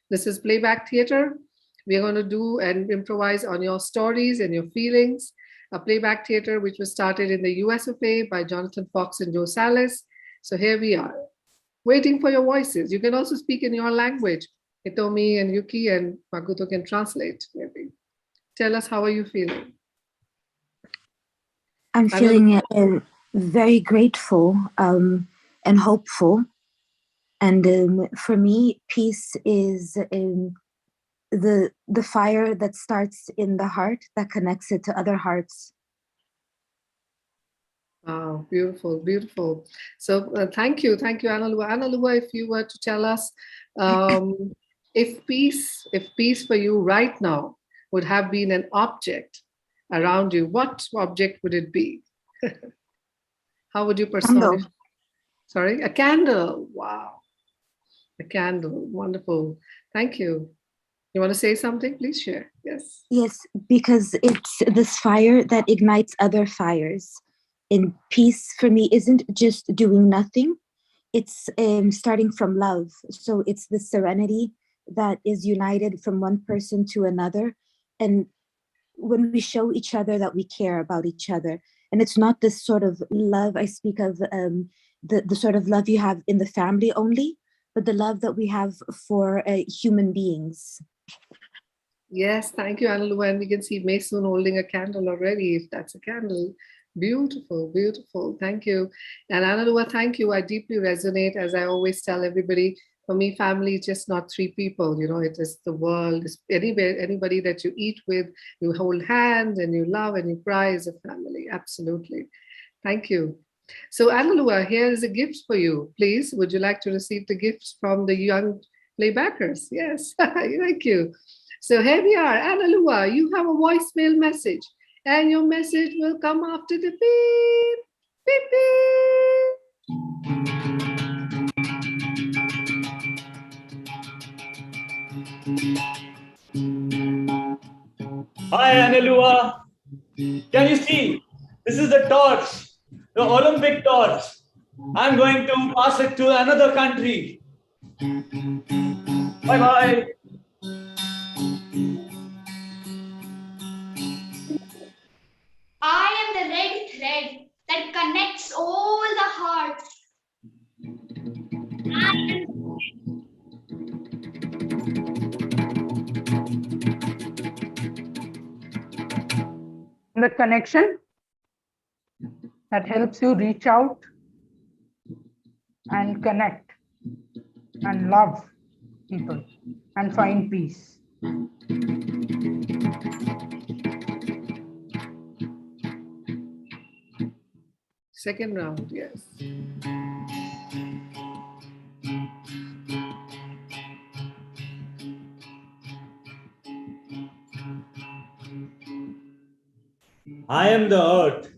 This is playback theater. We are going to do and improvise on your stories and your feelings. A playback theater which was started in the US of A by Jonathan Fox and Joe Salas. So here we are, waiting for your voices. You can also speak in your language. Hitomi and Yuki and Makoto can translate, maybe. Tell us, how are you feeling? I'm feeling very grateful and hopeful. And for me, peace is the fire that starts in the heart that connects it to other hearts. Wow, beautiful, beautiful. So thank you, Analua. Analua, if you were to tell us, if peace for you right now would have been an object around you, what object would it be? How would you personify? Sorry, a candle. Wow, a candle. Wonderful. Thank you. You want to say something? Please share. Yes. Yes, because it's this fire that ignites other fires. And peace for me isn't just doing nothing. It's starting from love. So it's the serenity that is united from one person to another. And when we show each other that we care about each other, and it's not this sort of love, I speak of the sort of love you have in the family only, but the love that we have for human beings. Yes, thank you, Analu. And we can see Mason holding a candle already, if that's a candle. Beautiful, beautiful. Thank you. And Analua, thank you. I deeply resonate, as I always tell everybody. For me, family is just not three people. You know, it is the world. It's anybody that you eat with, you hold hands and you love and you cry is a family. Absolutely. Thank you. So, Analua, here is a gift for you. Please, would you like to receive the gifts from the young playbackers? Yes, thank you. So here we are. Analua, you have a voicemail message. And your message will come after the beep, beep, beep. Hi, Analua. Can you see? This is the torch, the Olympic torch. I'm going to pass it to another country. Bye-bye. I am the red thread that connects all the hearts. I am the connection that helps you reach out and connect and love people and find peace. Second round, yes. I am the earth.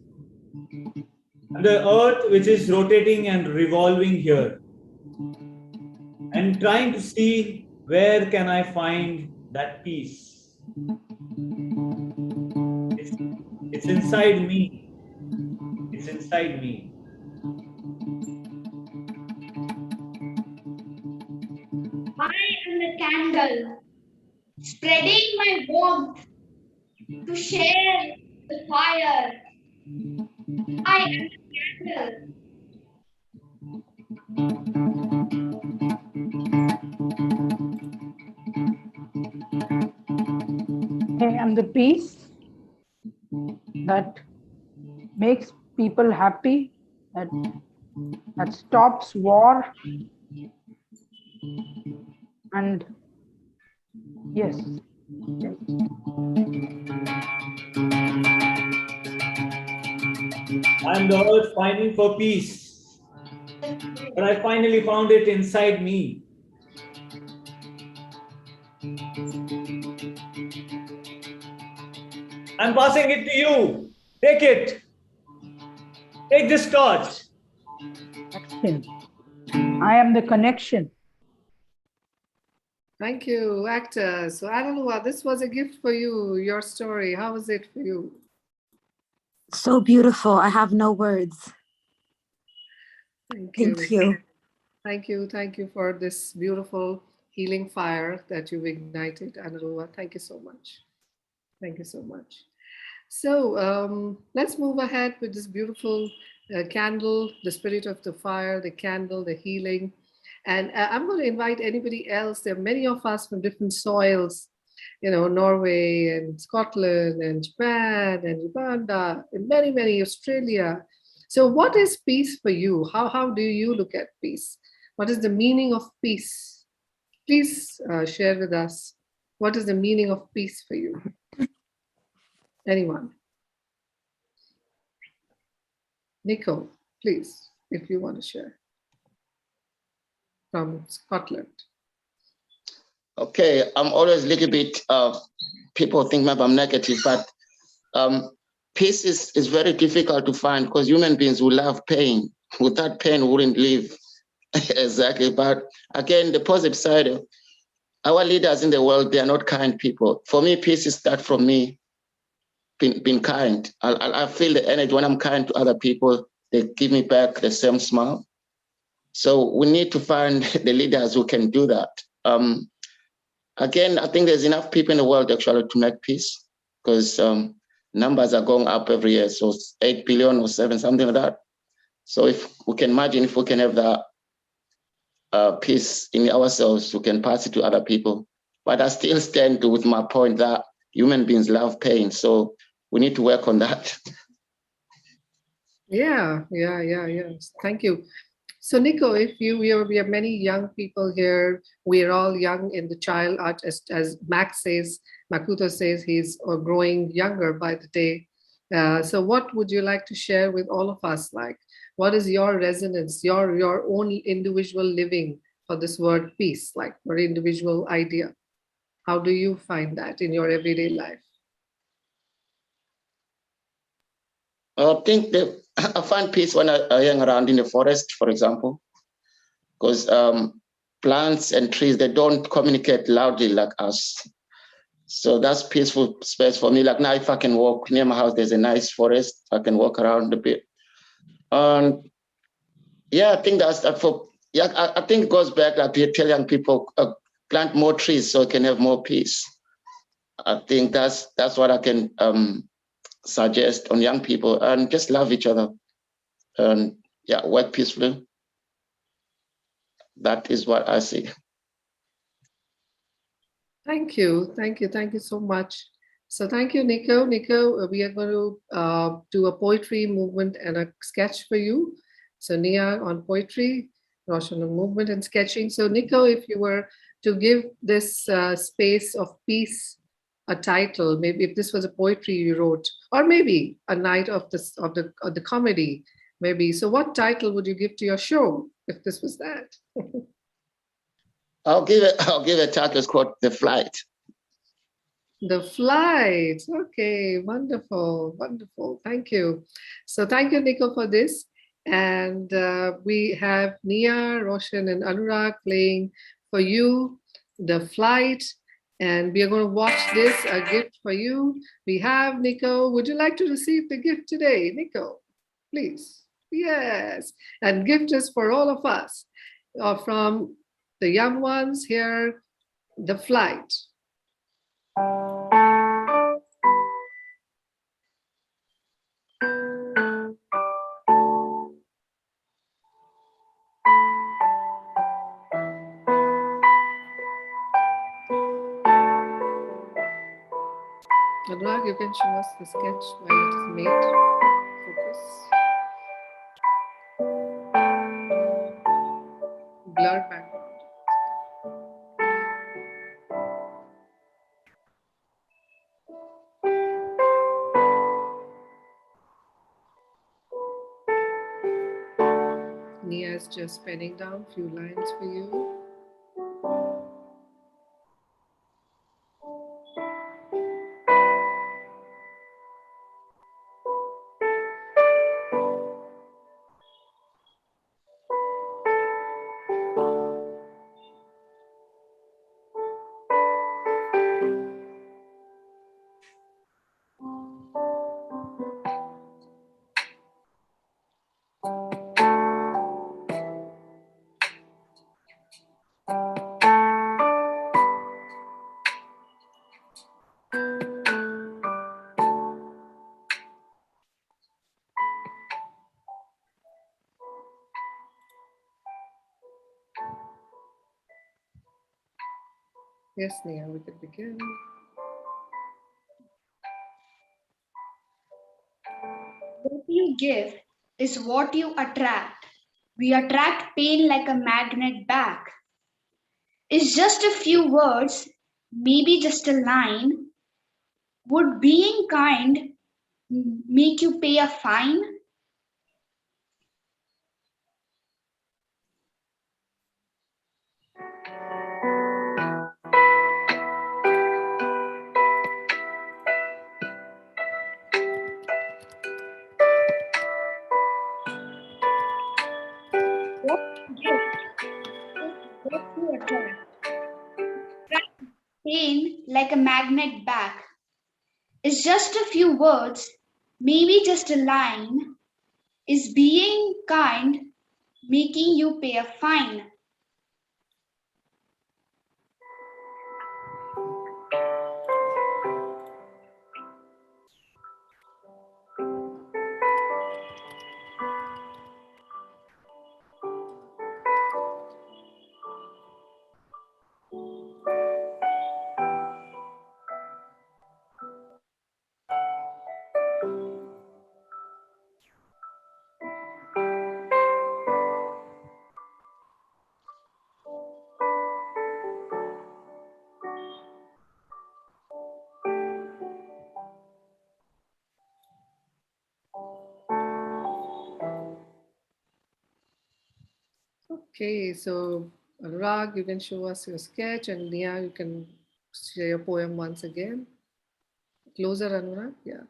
And the earth which is rotating and revolving here. And trying to see where can I find that peace. It's inside me. It's inside me. I am the candle, spreading my warmth to share the fire. I am the candle. I am the peace that makes people happy, that stops war, and yes. I'm the earth finding for peace, but I finally found it inside me. I'm passing it to you. Take it. Take this torch. Action. I am the connection. Thank you, actor. So, Analua, this was a gift for you, your story. How was it for you? So beautiful. I have no words. Thank you. Thank you. Thank you for this beautiful healing fire that you've ignited, Analua. Thank you so much. Thank you so much. So let's move ahead with this beautiful candle, the spirit of the fire, the candle, the healing. And I'm going to invite anybody else. There are many of us from different soils, you know, Norway and Scotland and Japan and Uganda and many, many, Australia. So what is peace for you? How do you look at peace? What is the meaning of peace? Please share with us. What is the meaning of peace for you? Anyone? Nico, please, if you want to share. From Scotland. Okay, I'm always a little bit, people think maybe I'm negative, but peace is very difficult to find because human beings will love pain. Without pain, we wouldn't live. Exactly. But again, the positive side, our leaders in the world, they are not kind people. For me, peace is start from me being kind. I feel the energy when I'm kind to other people, they give me back the same smile. So we need to find the leaders who can do that. Again, I think there's enough people in the world actually to make peace because numbers are going up every year. So 8 billion or 7, something like that. So if we can imagine if we can have that peace in ourselves, we can pass it to other people. But I still stand with my point that human beings love pain. So we need to work on that. Yeah. Thank you. So Nico, if we have many young people here. We are all young in the child art, as Makoto says, he's growing younger by the day. So what would you like to share with all of us? Like, what is your resonance, your own individual living for this word peace, like your individual idea? How do you find that in your everyday life? I think that I find peace when I hang around in the forest, for example, because plants and trees, they don't communicate loudly like us. So that's peaceful space for me. Like now, if I can walk near my house, there's a nice forest. I can walk around a bit. And yeah, I think that's that for, yeah, I think it goes back, like you tell young people, plant more trees so we can have more peace. I think that's what I can suggest on young people, and just love each other and yeah, work peacefully. That is what I see. Thank you so much. So thank you, Nico. Nico, we are going to do a poetry movement and a sketch for you. So Nia on poetry, Roshan on movement and sketching. So Nico, if you were to give this space of peace a title, maybe if this was a poetry you wrote, or maybe a night of the comedy, maybe. So what title would you give to your show if this was that? I'll give a title. It's called The Flight. The Flight. Okay, wonderful. Thank you. So thank you, Nico, for this. And we have Nia, Roshan, and Anurag playing for you The Flight. And we are going to watch this, a gift for you. We have Nico. Would you like to receive the gift today, Nico? Please. Yes. And gift is for all of us. From the young ones here, The Flight. Anurag, you can show us the sketch while it is made. Focus. Blur background. Nia is just penning down a few lines for you. Yes, Nia, we can begin. What you give is what you attract. We attract pain like a magnet back. It's just a few words, maybe just a line. Would being kind make you pay a fine? What you give is what you attract. Pain like a magnet back. It's just a few words, maybe just a line. Is being kind making you pay a fine? Okay, so Anurag, you can show us your sketch, and Nia, you can share your poem once again. Closer, Anurag, yeah.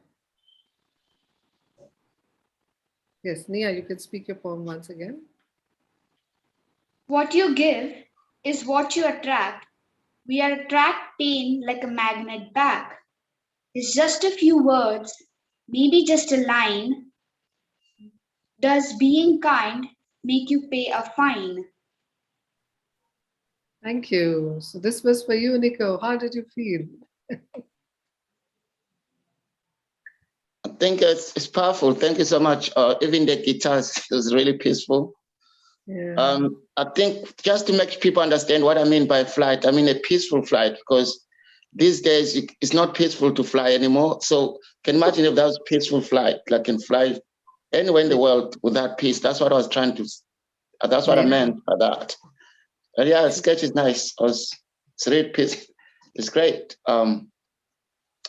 Yes, Nia, you can speak your poem once again. What you give is what you attract. We attract pain like a magnet back. It's just a few words, maybe just a line. Does being kind make you pay a fine? Thank you. So this was for you, Nico. How did you feel? I think it's powerful. Thank you so much. Even the guitars was really peaceful. Yeah. I think just to make people understand what I mean by flight, I mean a peaceful flight, because these days it's not peaceful to fly anymore. So can you imagine if that was a peaceful flight, like can fly anywhere in the world without peace. That's what I was trying to, that's what I meant by that. And yeah, the sketch is nice. It's really peaceful. It's great. I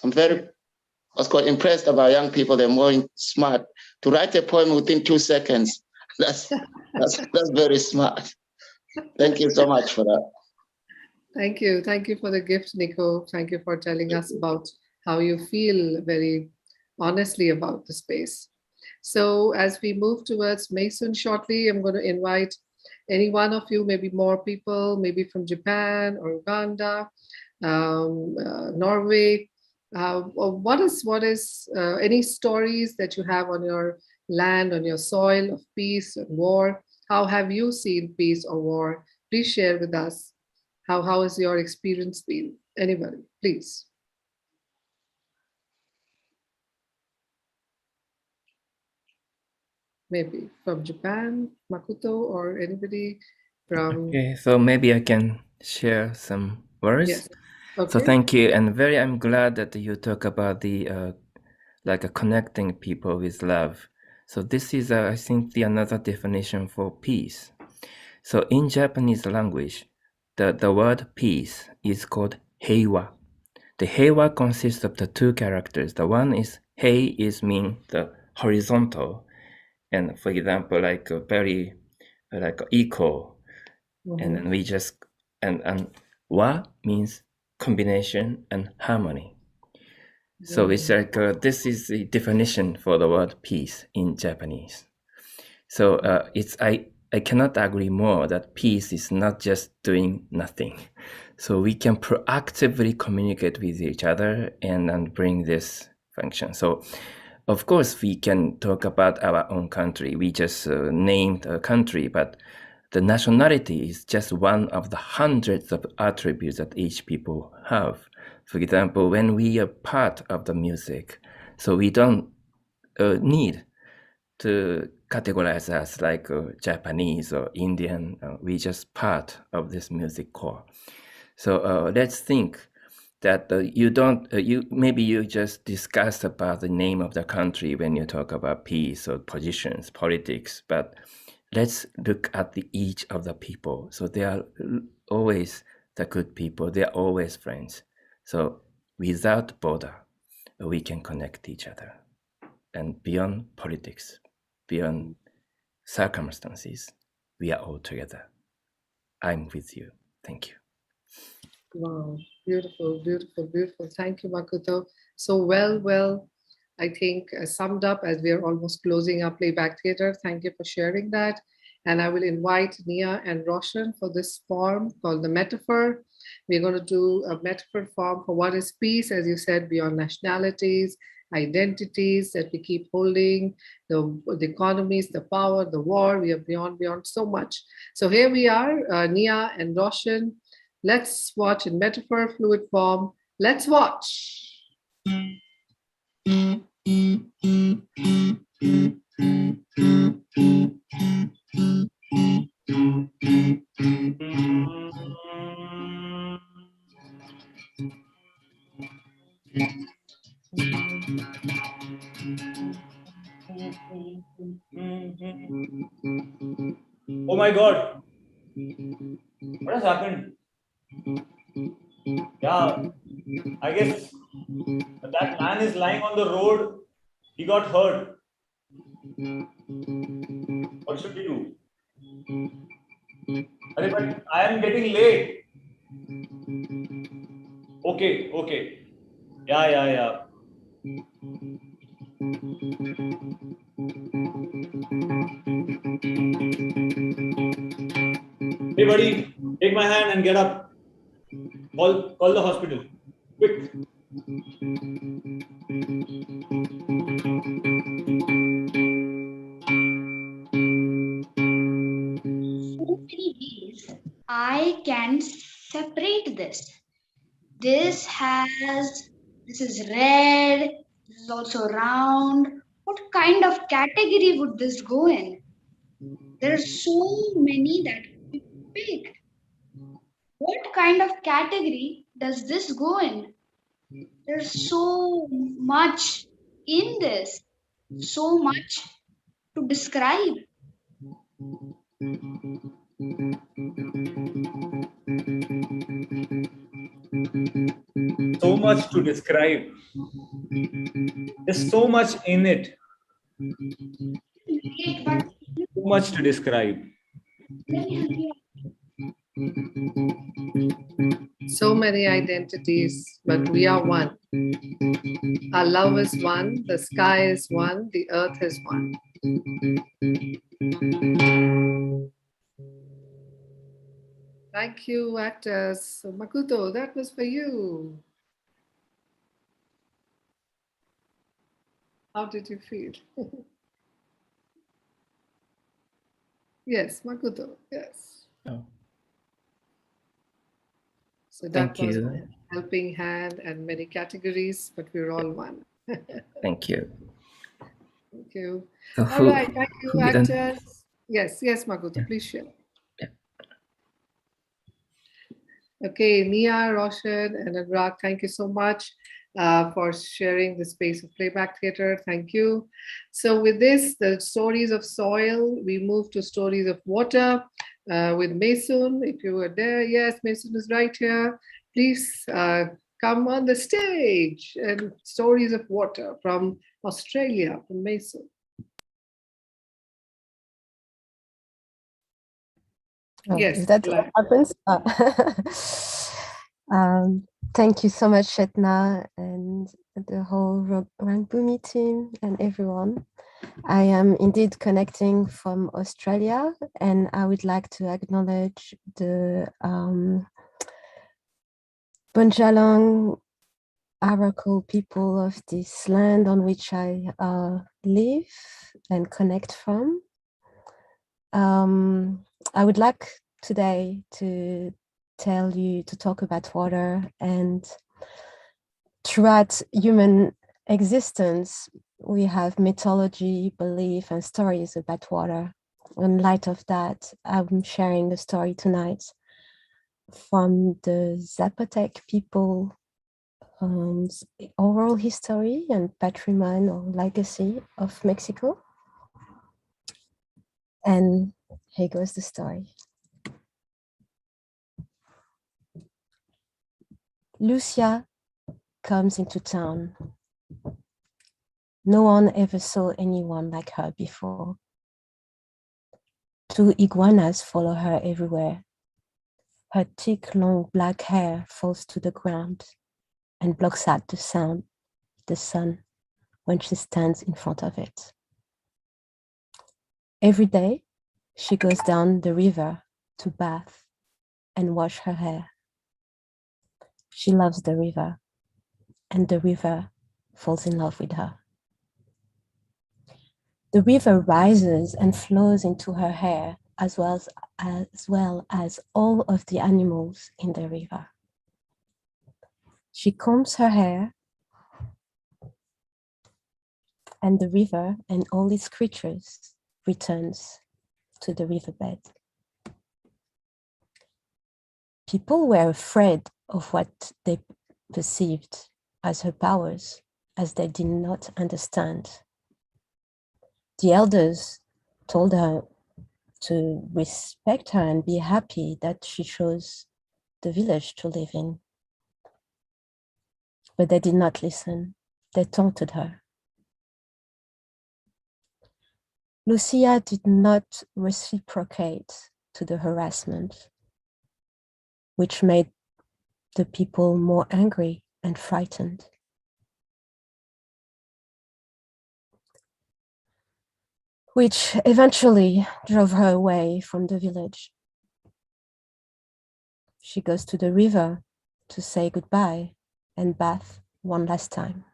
was quite impressed about young people. They're more smart. To write a poem within 2 seconds, that's very smart. Thank you so much for that. Thank you. Thank you for the gift, Nico. Thank you for telling us about how you feel very honestly about the space. So as we move towards Mason shortly, I'm going to invite any one of you, maybe more people, maybe from Japan or Uganda, Norway. What is any stories that you have on your land, on your soil of peace and war? How have you seen peace or war? Please share with us. How has your experience been? Anybody, please. Maybe from Japan, Makoto, or anybody from... Okay, so maybe I can share some words. Yes. Okay. So thank you, and I'm glad that you talk about the connecting people with love. So this is I think another definition for peace. So in Japanese language, the word peace is called heiwa. The heiwa consists of the two characters. The one is hei is mean the horizontal, and for example, like a very like equal, and then we just and wa means combination and harmony. So it's like this is the definition for the word peace in Japanese. So I cannot agree more that peace is not just doing nothing. So we can proactively communicate with each other and bring this function. So of course we can talk about our own country. We just named a country, but the nationality is just one of the hundreds of attributes that each people have. For example, when we are part of the music, so we don't need to categorize us like Japanese or Indian. We just part of this music core. So let's think that you just discuss about the name of the country when you talk about peace or positions, politics, but let's look at each of the people. So they are always the good people. They are always friends. So without border, we can connect each other. And beyond politics, beyond circumstances, we are all together. I'm with you. Thank you. Wow, beautiful, beautiful, beautiful. Thank you, Makoto. So well, I think summed up as we are almost closing our playback theater. Thank you for sharing that. And I will invite Nia and Roshan for this form called the metaphor. We're going to do a metaphor form for what is peace, as you said, beyond nationalities, identities that we keep holding, the economies, the power, the war. We are beyond so much. So here we are, Nia and Roshan. Let's watch in metaphor fluid form. Let's watch. Oh my God. What has happened? Yeah, I guess that man is lying on the road. He got hurt. What should we do? But I am getting late. Okay. Yeah. Hey buddy, take my hand and get up. Call the hospital. Quick. So many ways I can separate this. This is red, this is also round. What kind of category would this go in? There are so many that could be picked. What kind of category does this go in? There's so much in this, so much to describe. So much to describe. There's so much in it. So much to describe. So many identities, but we are one. Our love is one, the sky is one, the earth is one. Thank you, actors. So, Makoto, that was for you. How did you feel? Yes, Makoto, yes. Oh. So that Thank was you. my helping hand and many categories, but we're all one. Thank you. Thank you. So All right, thank you, who didn't- actors. Yes, Makoto, please share. Yeah. Okay, Nia, Roshan, and Anurag, thank you so much for sharing the space of playback theater. Thank you. So with this, the stories of soil, we move to stories of water with Mason. If you were there, yes, Mason is right here. Please come on the stage and stories of water from Australia, from Mason. Oh, Yes, is that Claire. what happens? Thank you so much, Shetna, and the whole Rangbumi team and everyone. I am indeed connecting from Australia, and I would like to acknowledge the Bunjalung Arakkal people of this land on which I live and connect from. I would like today to talk about water, and throughout human existence, we have mythology, belief, and stories about water. In light of that, I'm sharing a story tonight from the Zapotec people, oral history and patrimony or legacy of Mexico. And here goes the story. Lucia comes into town. No one ever saw anyone like her before. 2 iguanas follow her everywhere. Her thick, long black hair falls to the ground and blocks out the sun when she stands in front of it. Every day, she goes down the river to bath and wash her hair. She loves the river, and the river falls in love with her. The river rises and flows into her hair as well as all of the animals in the river. She combs her hair, and the river and all its creatures returns to the riverbed. People were afraid of what they perceived as her powers, as they did not understand. The elders told her to respect her and be happy that she chose the village to live in. But they did not listen. They taunted her. Lucia did not reciprocate to the harassment, which made the people more angry and frightened. Which eventually drove her away from the village. She goes to the river to say goodbye and bath one last time.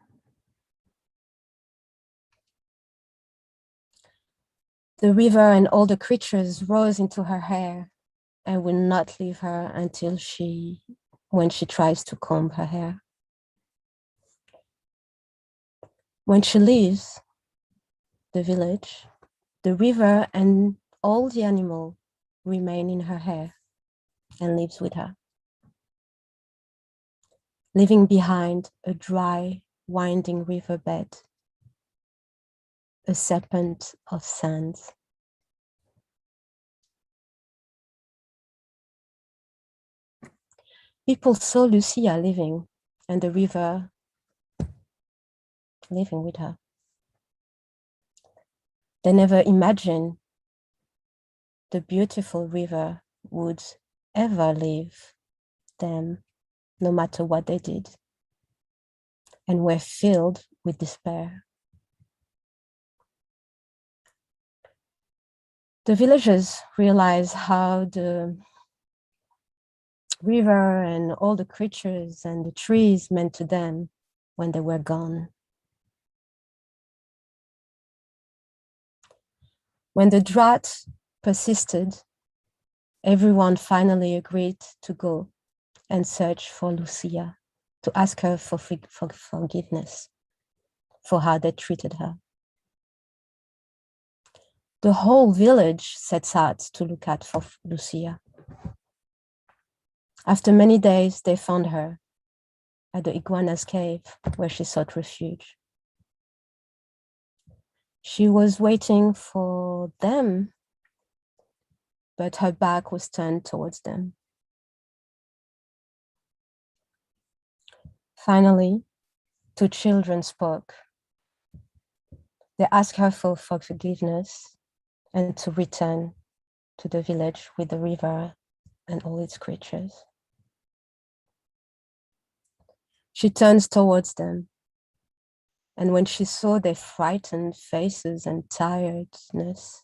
The river and all the creatures rose into her hair and will not leave her until when she tries to comb her hair. When she leaves the village, the river and all the animals remain in her hair and lives with her, leaving behind a dry, winding riverbed, a serpent of sand. People saw Lucia living and the river living with her. They never imagined the beautiful river would ever leave them, no matter what they did, and were filled with despair. The villagers realized how the river and all the creatures and the trees meant to them when they were gone. When the drought persisted, everyone finally agreed to go and search for Lucia, to ask her for forgiveness for how they treated her. The whole village sets out to look out for Lucia. After many days, they found her at the iguana's cave where she sought refuge. She was waiting for them, but her back was turned towards them. Finally, two children spoke. They asked her for forgiveness and to return to the village with the river and all its creatures. She turns towards them, and when she saw their frightened faces and tiredness,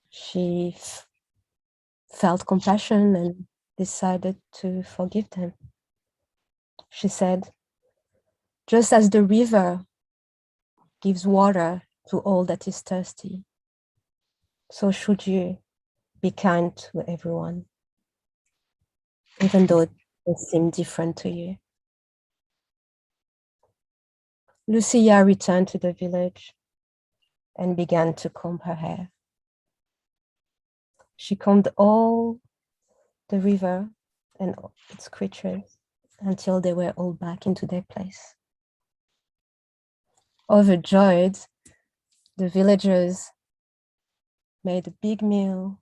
she felt compassion and decided to forgive them. She said, "Just as the river gives water to all that is thirsty, so should you be kind to everyone, even though they seem different to you." Lucia returned to the village and began to comb her hair. She combed all the river and its creatures until they were all back into their place. Overjoyed, the villagers made a big meal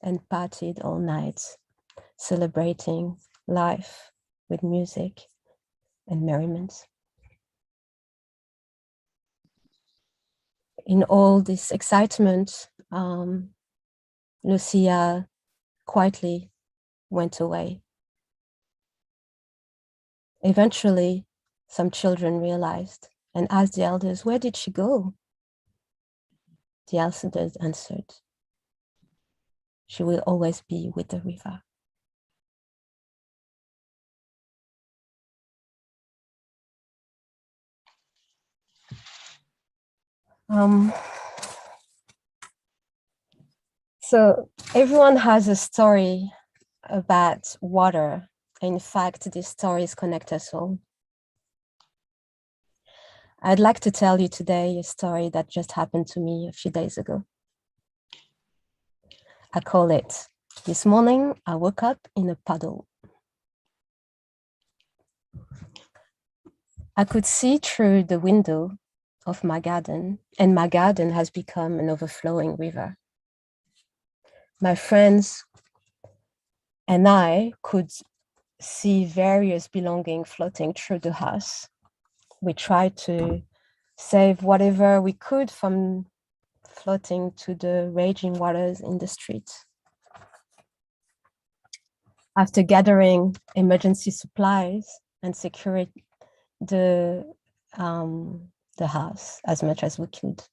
and partied all night, celebrating life with music and merriment. In all this excitement, Lucia quietly went away. Eventually, some children realized and asked the elders, "Where did she go?" The elders answered, "She will always be with the river." So everyone has a story about water. In fact, these stories connect us all. I'd like to tell you today a story that just happened to me a few days ago. I call it, "This morning I woke up in a puddle." I could see through the window of my garden, and my garden has become an overflowing river. My friends and I could see various belongings floating through the house. We tried to save whatever we could from floating to the raging waters in the street. After gathering emergency supplies and securing the house as much as we could,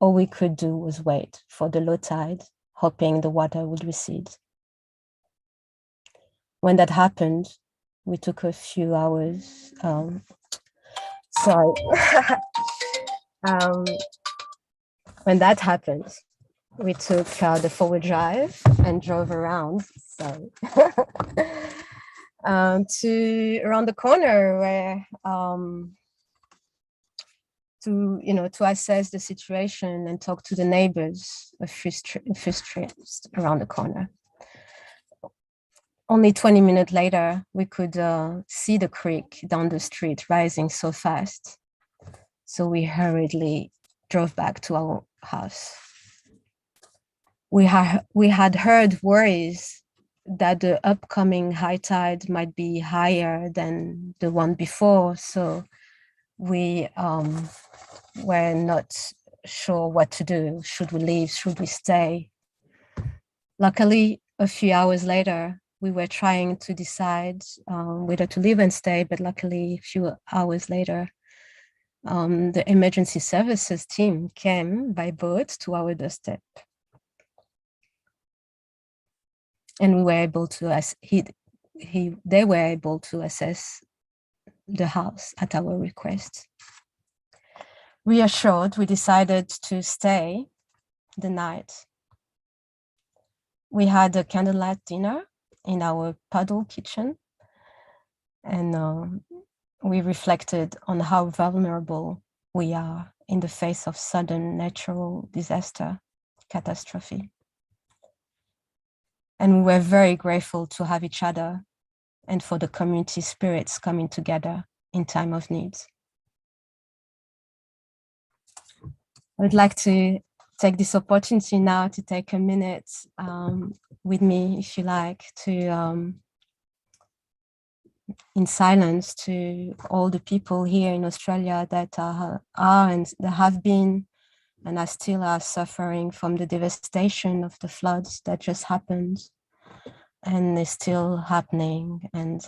all we could do was wait for the low tide, hoping the water would recede. When that happened, we took a few hours. When that happened, we took the forward drive and drove around. To around the corner where to assess the situation and talk to the neighbors of streets around the corner. Only 20 minutes later, we could see the creek down the street rising so fast. So we hurriedly drove back to our house. We had heard worries that the upcoming high tide might be higher than the one before, so we were not sure what to do. Should we leave? Should we stay? Luckily, a few hours later, we were trying to decide whether to leave and stay, but luckily, a few hours later, the emergency services team came by boat to our doorstep. And we were able to, they were able to assess the house at our request. Reassured, we decided to stay the night. We had a candlelight dinner in our puddle kitchen, and we reflected on how vulnerable we are in the face of sudden natural disaster, catastrophe. And we were very grateful to have each other and for the community spirits coming together in time of need. I would like to take this opportunity now to take a minute with me, if you like, to in silence to all the people here in Australia that are and that have been and are still are suffering from the devastation of the floods that just happened and is still happening. And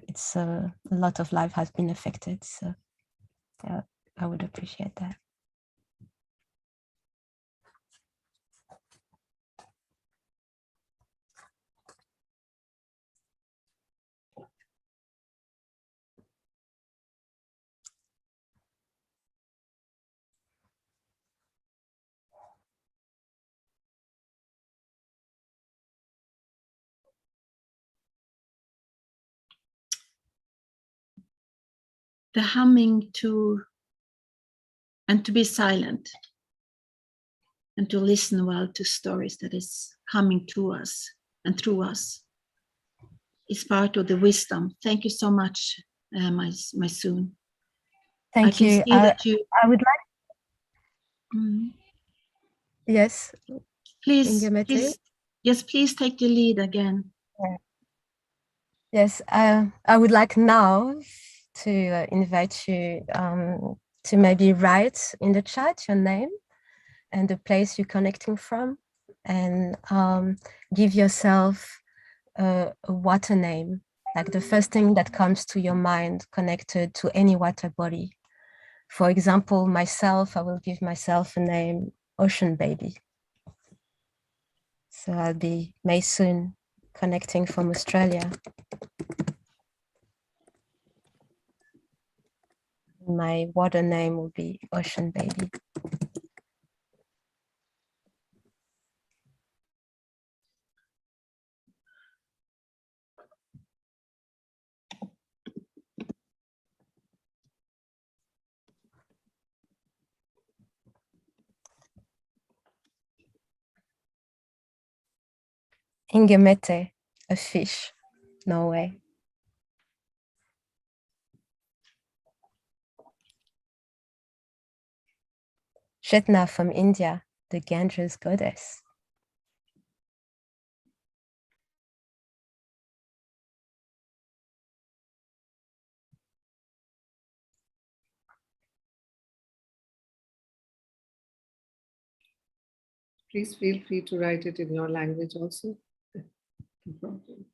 it's a lot of life has been affected. So yeah, I would appreciate that. The humming and to be silent and to listen well to stories that is coming to us and through us is part of the wisdom. Thank you so much, my Soon. Thank you. I would like. Yes. Please, please take the lead again. Yeah. Yes, I would like now to invite you to maybe write in the chat your name and the place you're connecting from, and give yourself a water name, like the first thing that comes to your mind connected to any water body. For example, myself, I will give myself a name, Ocean Baby. So I'll be Maysoon, connecting from Australia. My water name will be Ocean Baby. Ingemete, a fish, Norway. Shetna from India, the Ganges goddess. Please feel free to write it in your language also. No problem.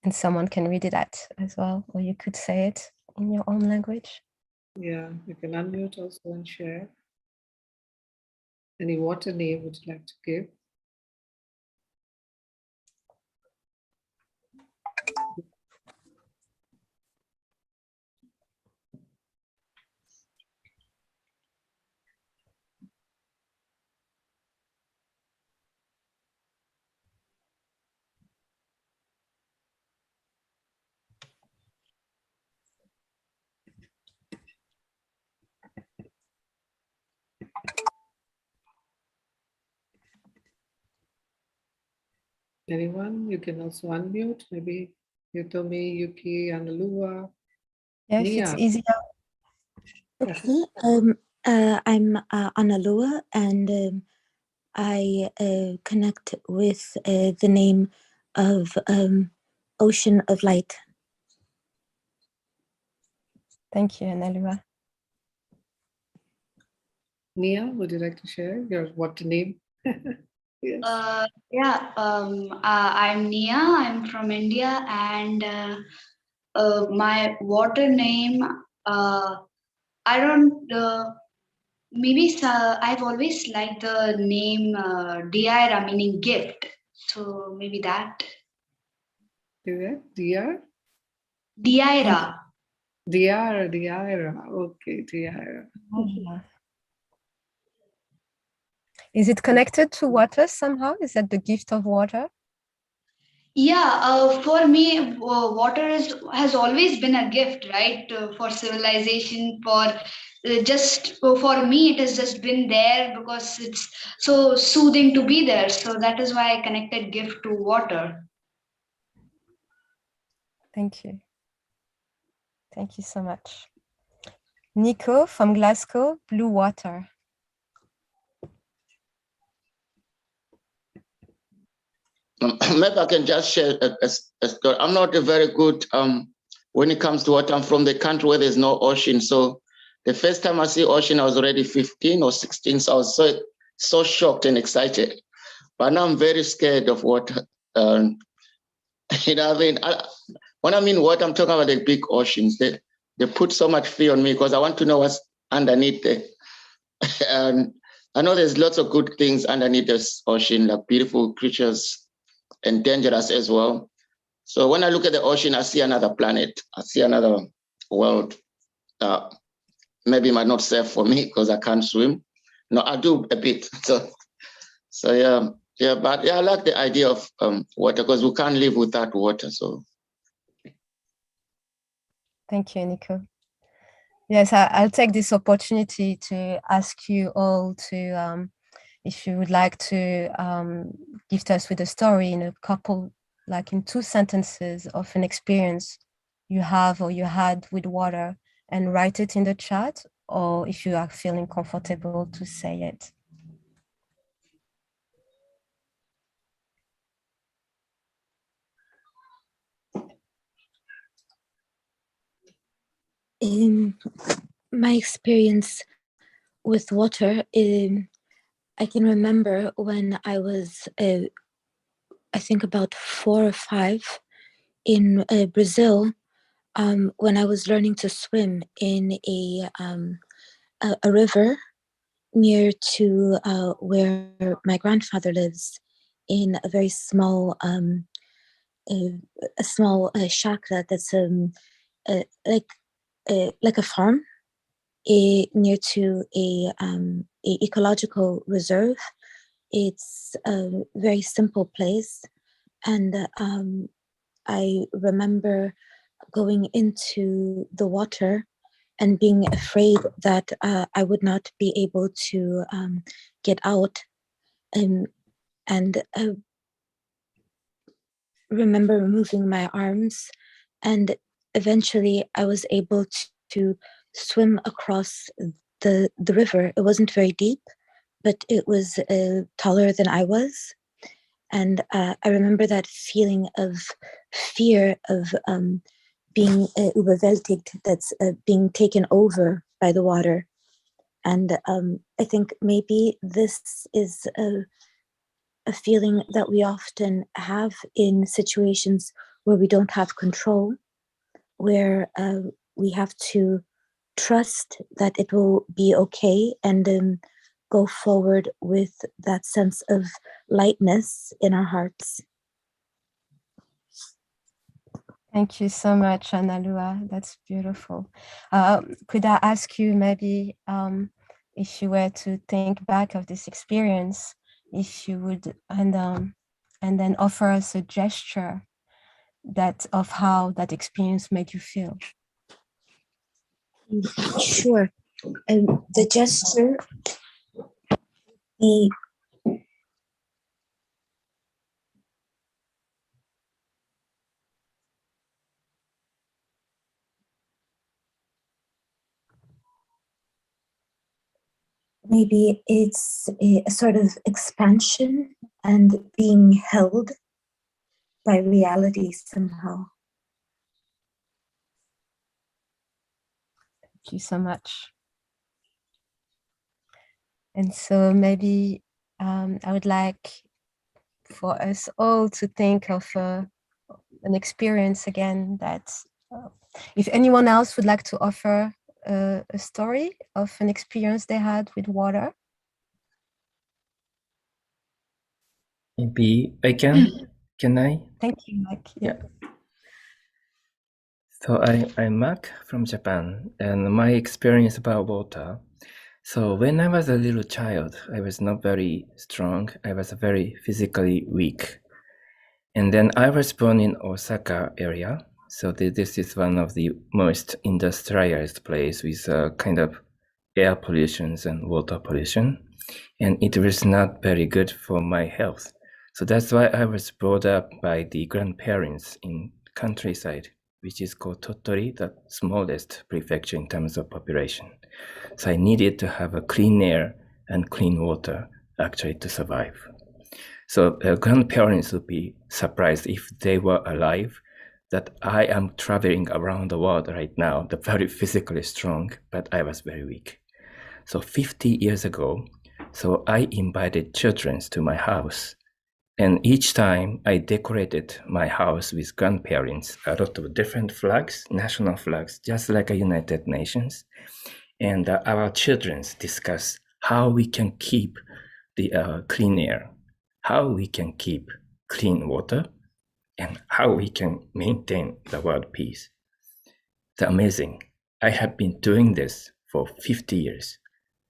And someone can read it out as well, or you could say it in your own language. Yeah, you can unmute also and share. Any water name would you like to give? Anyone? You can also unmute. Maybe Yutomi, Yuki, Analua. Yes, Nia. it's easier. Okay. I'm Analua, and I connect with the name of Ocean of Light. Thank you, Analua. Nia, would you like to share your water name? Yes. I'm Nia. I'm from India, and my water name. I don't. Maybe I've always liked the name Diara, meaning gift. So maybe that. Diara? Diara. Okay, Diara. Is it connected to water somehow? Is that the gift of water? Yeah, for me, water has always been a gift, right? For civilization, for for me, it has just been there because it's so soothing to be there. So that is why I connected gift to water. Thank you. Thank you so much. Nico from Glasgow, blue water. Maybe I can just share a story. I'm not a very good when it comes to water. I'm from the country where there's no ocean. So the first time I see ocean, I was already 15 or 16. So I was so shocked and excited. But now I'm very scared of water. You know what I mean? When I mean water, I'm talking about the big oceans. They put so much fear on me because I want to know what's underneath there. And I know there's lots of good things underneath this ocean, like beautiful creatures and dangerous as well. So when I look at the ocean, I see another planet. I see another world. Maybe it might not safe for me because I can't swim. No, I do a bit. So yeah. But yeah, I like the idea of water because we can't live without water. So thank you, Nico. Yes, I'll take this opportunity to ask you all to, if you would like to gift us with a story in a couple, like in 2 sentences of an experience you have or you had with water, and write it in the chat, or if you are feeling comfortable to say it. My experience with water, I can remember when I was, I think about 4 or 5 in Brazil, when I was learning to swim in a river near to where my grandfather lives, in a very small, a small shack that's like a farm near to a ecological reserve. It's a very simple place, and I remember going into the water and being afraid that I would not be able to get out, and remember moving my arms, and eventually I was able to swim across the river. It wasn't very deep, but it was taller than I was. And I remember that feeling of fear of being überwältigt, that's being taken over by the water. And I think maybe this is a feeling that we often have in situations where we don't have control, where we have to trust that it will be okay and go forward with that sense of lightness in our hearts. Thank you so much, Analua. That's beautiful. Could I ask you maybe if you were to think back of this experience, if you would, and then offer us a gesture that of how that experience made you feel? Sure. The gesture, maybe it's a sort of expansion and being held by reality somehow. Thank you so much. And so maybe I would like for us all to think of an experience again that if anyone else would like to offer a story of an experience they had with water. Maybe I can. Can I? Thank you, Mike. Yeah. So I'm Mark from Japan, and my experience about water. So when I was a little child, I was not very strong. I was very physically weak. And then I was born in Osaka area. So this is one of the most industrialized place with kind of air pollution and water pollution. And it was not very good for my health. So that's why I was brought up by the grandparents in countryside, which is called Tottori, the smallest prefecture in terms of population. So I needed to have a clean air and clean water actually to survive. So grandparents would be surprised if they were alive that I am traveling around the world right now, the very physically strong, but I was very weak. So 50 years ago, so I invited children to my house. And each time I decorated my house with grandparents, a lot of different flags, national flags, just like a United Nations. And our children discuss how we can keep the clean air, how we can keep clean water, and how we can maintain the world peace. It's amazing. I have been doing this for 50 years.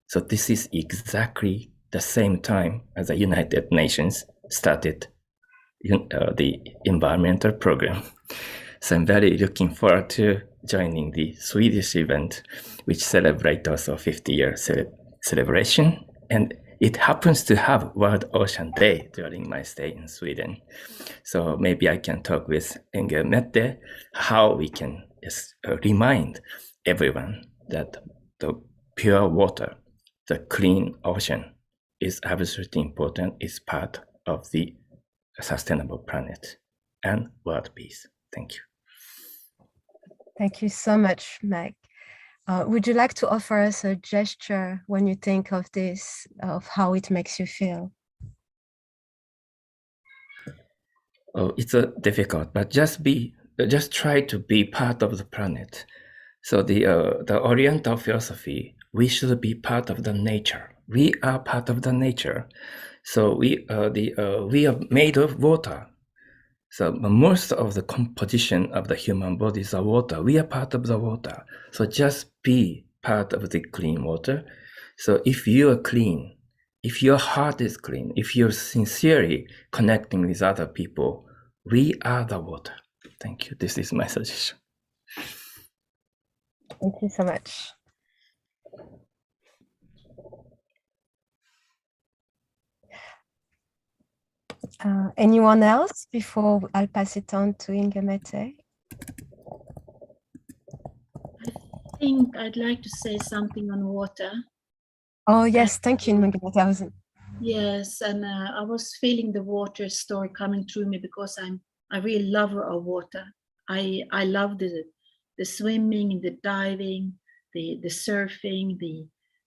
So this is exactly the same time as the United Nations started the environmental program. So I'm very looking forward to joining the Swedish event, which celebrates also 50-year celebration. And it happens to have World Ocean Day during my stay in Sweden. So maybe I can talk with Inger Mette how we can remind everyone that the pure water, the clean ocean is absolutely important, is part of the sustainable planet and world peace. Thank you. Thank you so much, Meg. Would you like to offer us a gesture when you think of this, of how it makes you feel? Oh, it's difficult, but just try to be part of the planet. So the Oriental philosophy, we should be part of the nature. We are part of the nature. So we are made of water. So most of the composition of the human body is water. We are part of the water. So just be part of the clean water. So if you are clean, if your heart is clean, if you're sincerely connecting with other people, we are the water. Thank you. This is my suggestion. Thank you so much. Anyone else before I'll pass it on to Inger Mette? I think I'd like to say something on water. Oh yes, thank you, Inger Mette. Yes, and I was feeling the water story coming through me because I really love our water. I love the swimming, the diving, the surfing,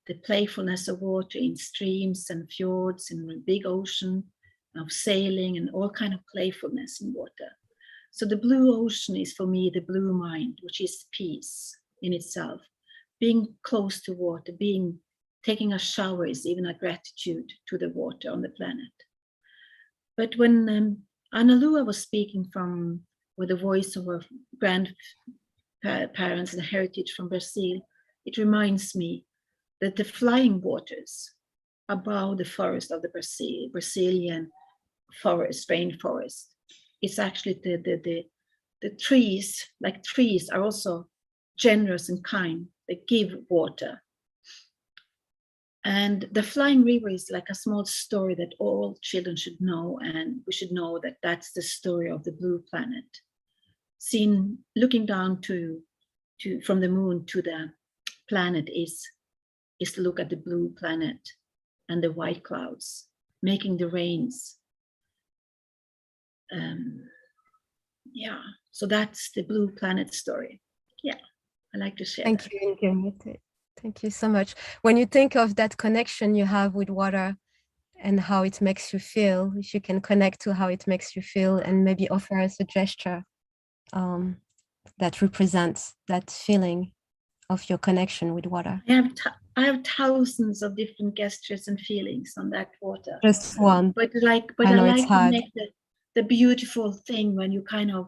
the playfulness of water in streams and fjords and the big ocean, of sailing and all kind of playfulness in water. So the blue ocean is for me the blue mind, which is peace in itself. Being close to water, taking a shower is even a gratitude to the water on the planet. But when Ana Lua was speaking with the voice of her grandparents and heritage from Brazil, it reminds me that the flying waters above the forest of the Brazilian forest, rainforest, it's actually the trees, like trees, are also generous and kind. They give water. And the flying river is like a small story that all children should know, and we should know that that's the story of the blue planet. Looking down from the moon to the planet is to look at the blue planet and the white clouds, making the rains. So that's the blue planet story. Yeah, I like to share. Thank you, Ingrid. Thank you so much. When you think of that connection you have with water and how it makes you feel, if you can connect to how it makes you feel and maybe offer us a gesture that represents that feeling of your connection with water. I have thousands of different gestures and feelings on that water. Just one. But I like to make the beautiful thing when you kind of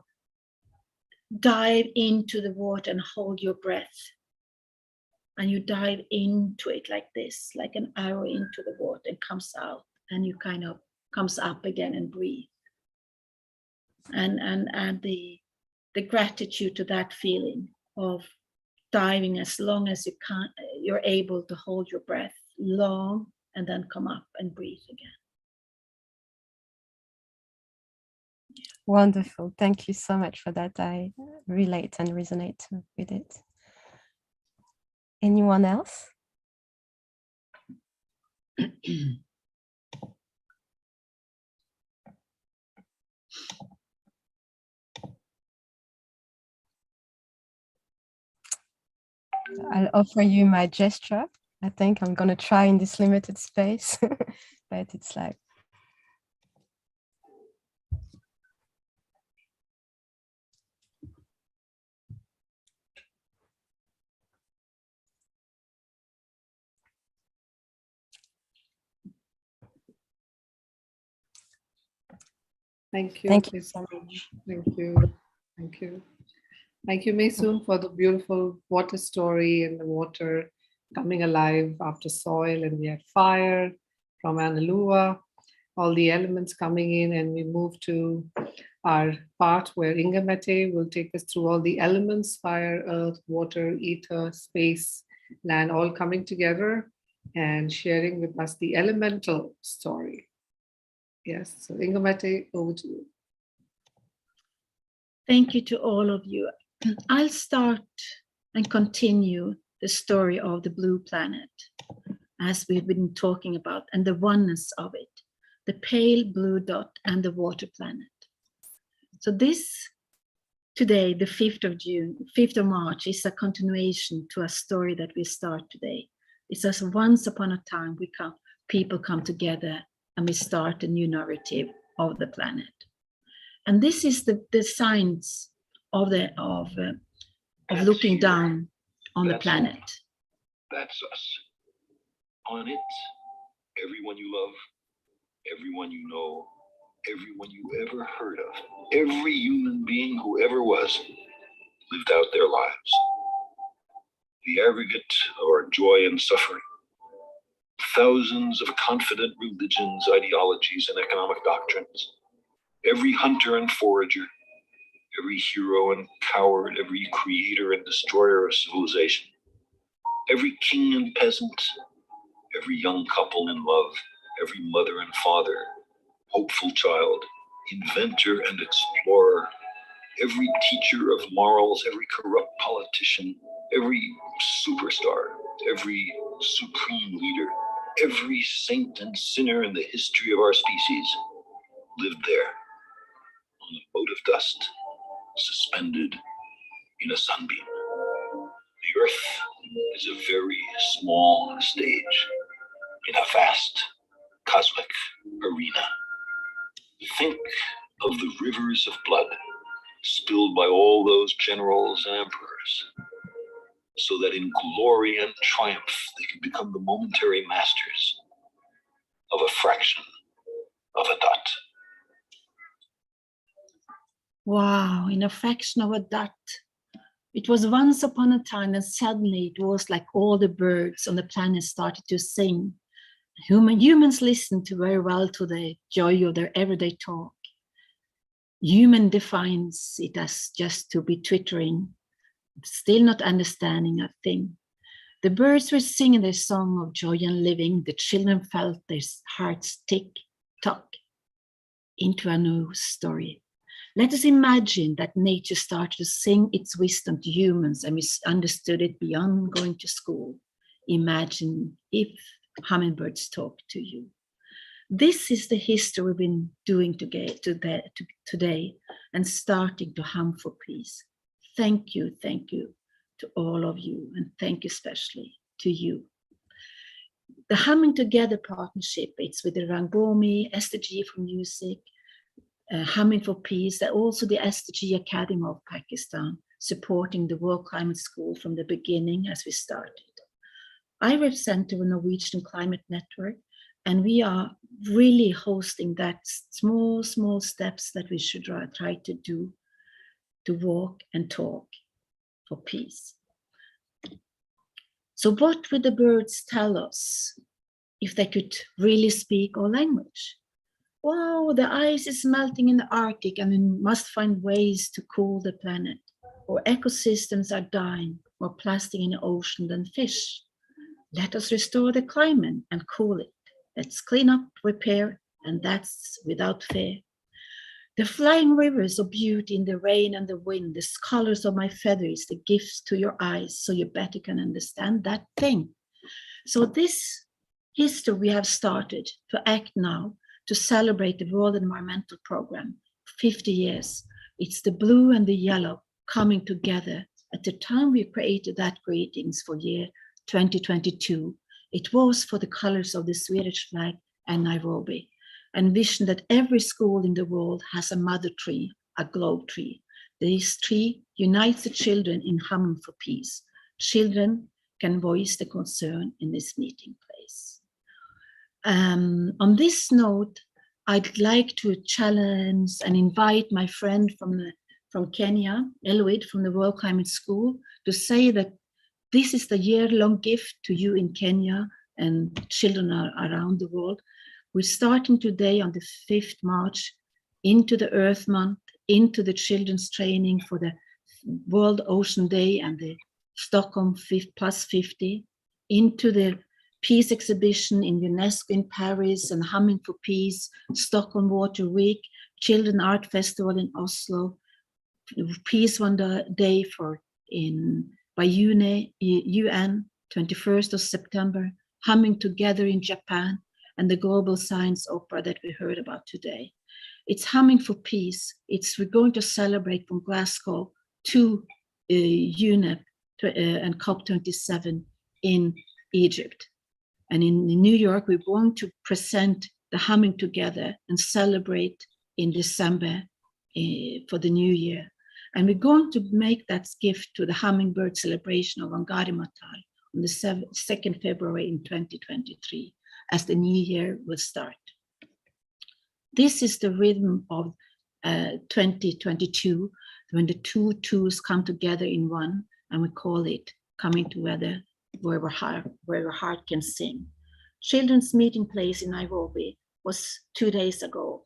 dive into the water and hold your breath. And you dive into it like this, like an arrow into the water, and comes out, and you kind of comes up again and breathe. And the gratitude to that feeling of diving as long as you can, you're able to hold your breath long and then come up and breathe again. Wonderful. Thank you so much for that. I relate and resonate with it. Anyone else? I'll offer you my gesture. I think I'm going to try in this limited space, but it's like, Thank you. Thank you so much. Thank you. Thank you. Thank you, Maysoon, for the beautiful water story and the water coming alive after soil, and we have fire from Ana Lua, all the elements coming in, and we move to our part where Inga Mette will take us through all the elements: fire, earth, water, ether, space, land, all coming together and sharing with us the elemental story. Yes, so Inga Mette, over to you. Thank you to all of you. I'll start and continue the story of the blue planet as we've been talking about, and the oneness of it, the pale blue dot and the water planet. So this today, the 5th of March, is a continuation to a story that we start today. It says once upon a time people come together and we start a new narrative of the planet. And this is the signs of looking down on the planet. That's us. On it, everyone you love, everyone you know, everyone you ever heard of, every human being who ever was, lived out their lives. The aggregate of our joy and suffering. Thousands of confident religions, ideologies, and economic doctrines. Every hunter and forager, every hero and coward, every creator and destroyer of civilization, every king and peasant, every young couple in love, every mother and father, hopeful child, inventor and explorer, every teacher of morals, every corrupt politician, every superstar, every supreme leader, every saint and sinner in the history of our species lived there on a mote of dust, suspended in a sunbeam. The earth is a very small stage in a vast cosmic arena. Think of the rivers of blood spilled by all those generals and emperors, so that in glory and triumph they can become the momentary masters of a fraction of a dot. Wow, in a fraction of a dot. It was once upon a time, and suddenly it was like all the birds on the planet started to sing. Humans listened to very well to the joy of their everyday talk. Human defines it as just to be twittering, still not understanding a thing. The birds were singing their song of joy and living. The children felt their hearts tick-tock into a new story. Let us imagine that nature started to sing its wisdom to humans and we understood it beyond going to school. Imagine if hummingbirds talk to you. This is the history we've been doing today and starting to hum for peace. Thank you to all of you, and thank you especially to you. The Humming Together partnership, it's with the Rangbomi, SDG for Music, Humming for Peace, and also the SDG Academy of Pakistan, supporting the World Climate School from the beginning as we started. I represent the Norwegian Climate Network, and we are really hosting that small steps that we should try to do to walk and talk for peace. So what would the birds tell us if they could really speak our language? Wow, the ice is melting in the Arctic and we must find ways to cool the planet. Our ecosystems are dying, more plastic in the ocean than fish. Let us restore the climate and cool it. Let's clean up, repair, and that's without fear. The flying rivers of beauty in the rain and the wind, the colors of my feathers, the gifts to your eyes, so you better can understand that thing. So this history we have started to act now to celebrate the World Environmental Program, 50 years. It's the blue and the yellow coming together. At the time we created that greetings for year 2022, it was for the colors of the Swedish flag and Nairobi, and vision that every school in the world has a mother tree, a globe tree. This tree unites the children in humming for peace. Children can voice the concern in this meeting place. On this note, I'd like to challenge and invite my friend from Kenya, Elwid, from the World Climate School, to say that this is the year-long gift to you in Kenya and children around the world. We're starting today on the 5th March into the Earth Month, into the children's training for the World Ocean Day and the Stockholm Plus 50, into the Peace Exhibition in UNESCO in Paris and Humming for Peace, Stockholm Water Week, Children Art Festival in Oslo, Peace Wonder Day by UN, 21st of September, Humming Together in Japan, and the Global Science Opera that we heard about today. It's Humming for Peace. We're going to celebrate from Glasgow to UNEP and COP27 in Egypt. And in New York, we're going to present the Humming Together and celebrate in December for the new year. And we're going to make that gift to the Hummingbird celebration of Wangari Maathai on the 2nd February in 2023, as the new year will start. This is the rhythm of 2022, when the two twos come together in one, and we call it Coming Together, where our heart can sing. Children's meeting place in Nairobi was 2 days ago.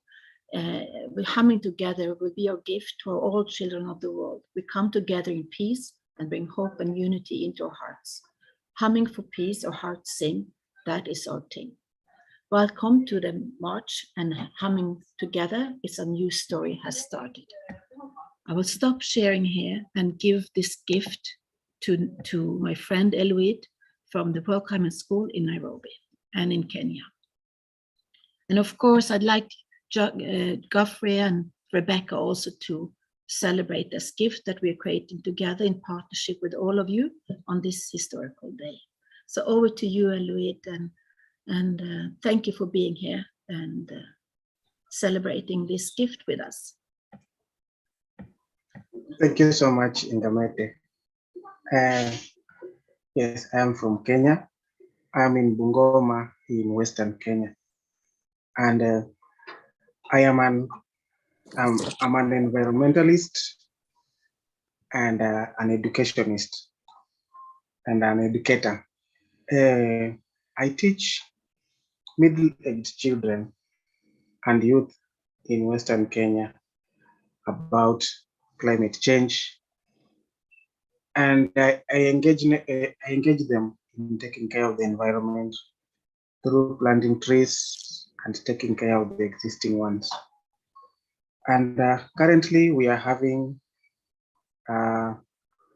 We're Humming Together will be our gift to all children of the world. We come together in peace and bring hope and unity into our hearts. Humming for peace, our hearts sing, that is our thing. Welcome to the march, and Humming Together is a new story has started. I will stop sharing here and give this gift to my friend Elwid from the World Climate School in Nairobi and in Kenya. And of course, I'd like Geoffrey and Rebecca also to celebrate this gift that we're creating together in partnership with all of you on this historical day. So over to you, Louise, and thank you for being here and celebrating this gift with us. Thank you so much, Ingamete. Yes, I am from Kenya. I'm in Bungoma in Western Kenya. And I'm an environmentalist and an educationist and an educator. I teach middle-aged children and youth in Western Kenya about climate change, and I engage them in taking care of the environment through planting trees and taking care of the existing ones. And currently we are having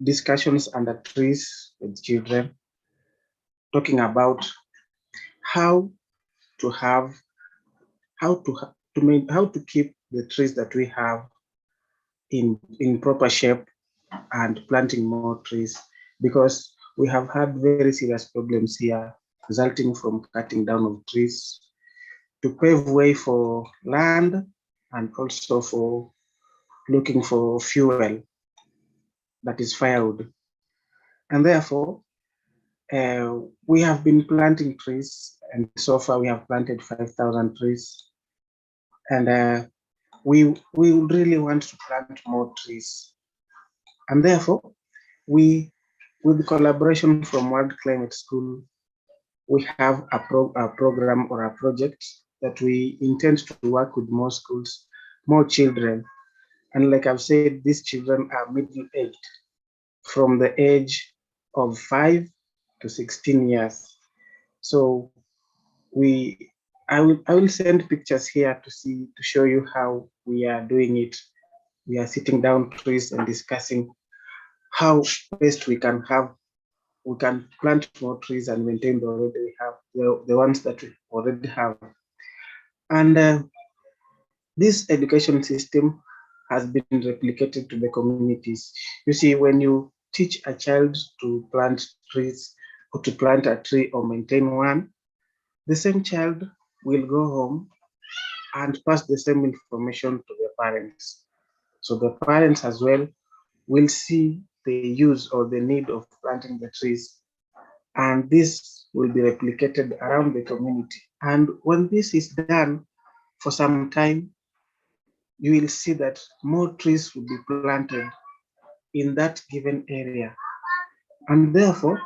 discussions under trees with children, talking about how to keep the trees that we have in proper shape and planting more trees, because we have had very serious problems here resulting from cutting down of trees to pave way for land and also for looking for fuel, that is firewood. And therefore, we have been planting trees, and so far we have planted 5,000 trees. And we would really want to plant more trees. And therefore, with the collaboration from World Climate School, we have a program or a project that we intend to work with more schools, more children. And like I've said, these children are middle-aged, from the age of 5 to 16 years. So I will send pictures here to show you how we are doing it. We are sitting down trees and discussing how best we can plant more trees and maintain the ones that we already have. And this education system has been replicated to the communities. You see, when you teach a child to plant trees or to plant a tree or maintain one, the same child will go home and pass the same information to their parents. So the parents as well will see the use or the need of planting the trees. And this will be replicated around the community. And when this is done for some time, you will see that more trees will be planted in that given area. And therefore,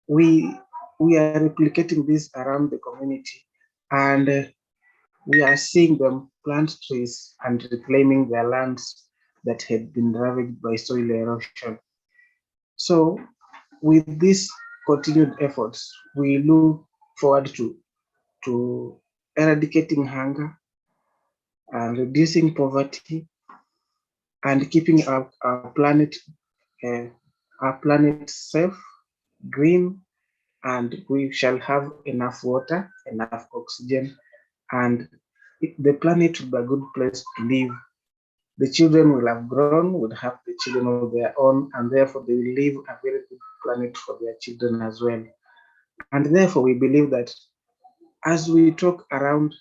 we are replicating this around the community, and we are seeing them plant trees and reclaiming their lands that had been ravaged by soil erosion. So with these continued efforts, we look forward to eradicating hunger and reducing poverty and keeping our planet safe, green, and we shall have enough water, enough oxygen, and the planet will be a good place to live. The children will have grown, will have the children of their own, and therefore they will leave a very good planet for their children as well. And therefore we believe that as we talk around,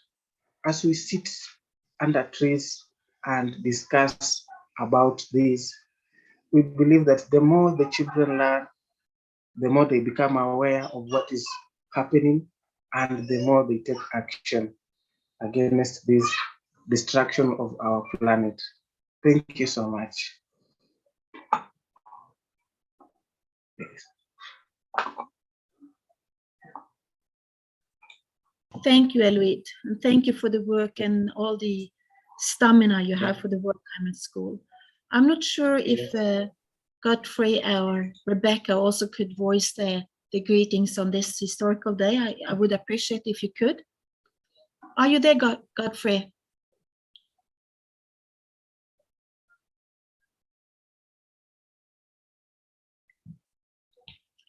as we sit under trees and discuss about this, we believe that the more the children learn, the more they become aware of what is happening, and the more they take action against this destruction of our planet. Thank you so much. Thank you, Eloise, and thank you for the work and all the stamina you have for the World Climate School. I'm not sure if Godfrey or Rebecca also could voice the greetings on this historical day. I would appreciate if you could. Are you there, Godfrey?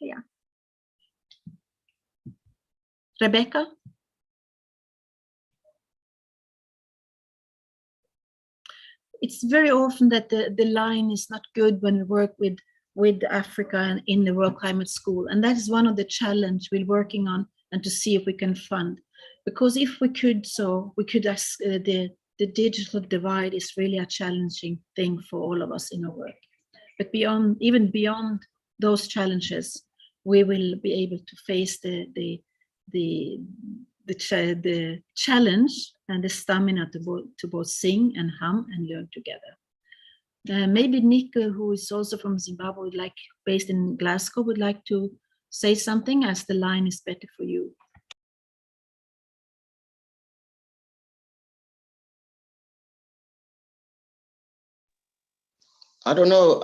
Yeah. Rebecca? it's very often that the line is not good when we work with Africa and in the World Climate School. And that is one of the challenge we're working on, and to see if we can fund. Because if we could, ask, the digital divide is really a challenging thing for all of us in our work. But even beyond those challenges, we will be able to face the challenge and the stamina to both sing and hum and learn together. Maybe Nico, who is also from Zimbabwe, based in Glasgow, would like to say something, as the line is better for you. I don't know.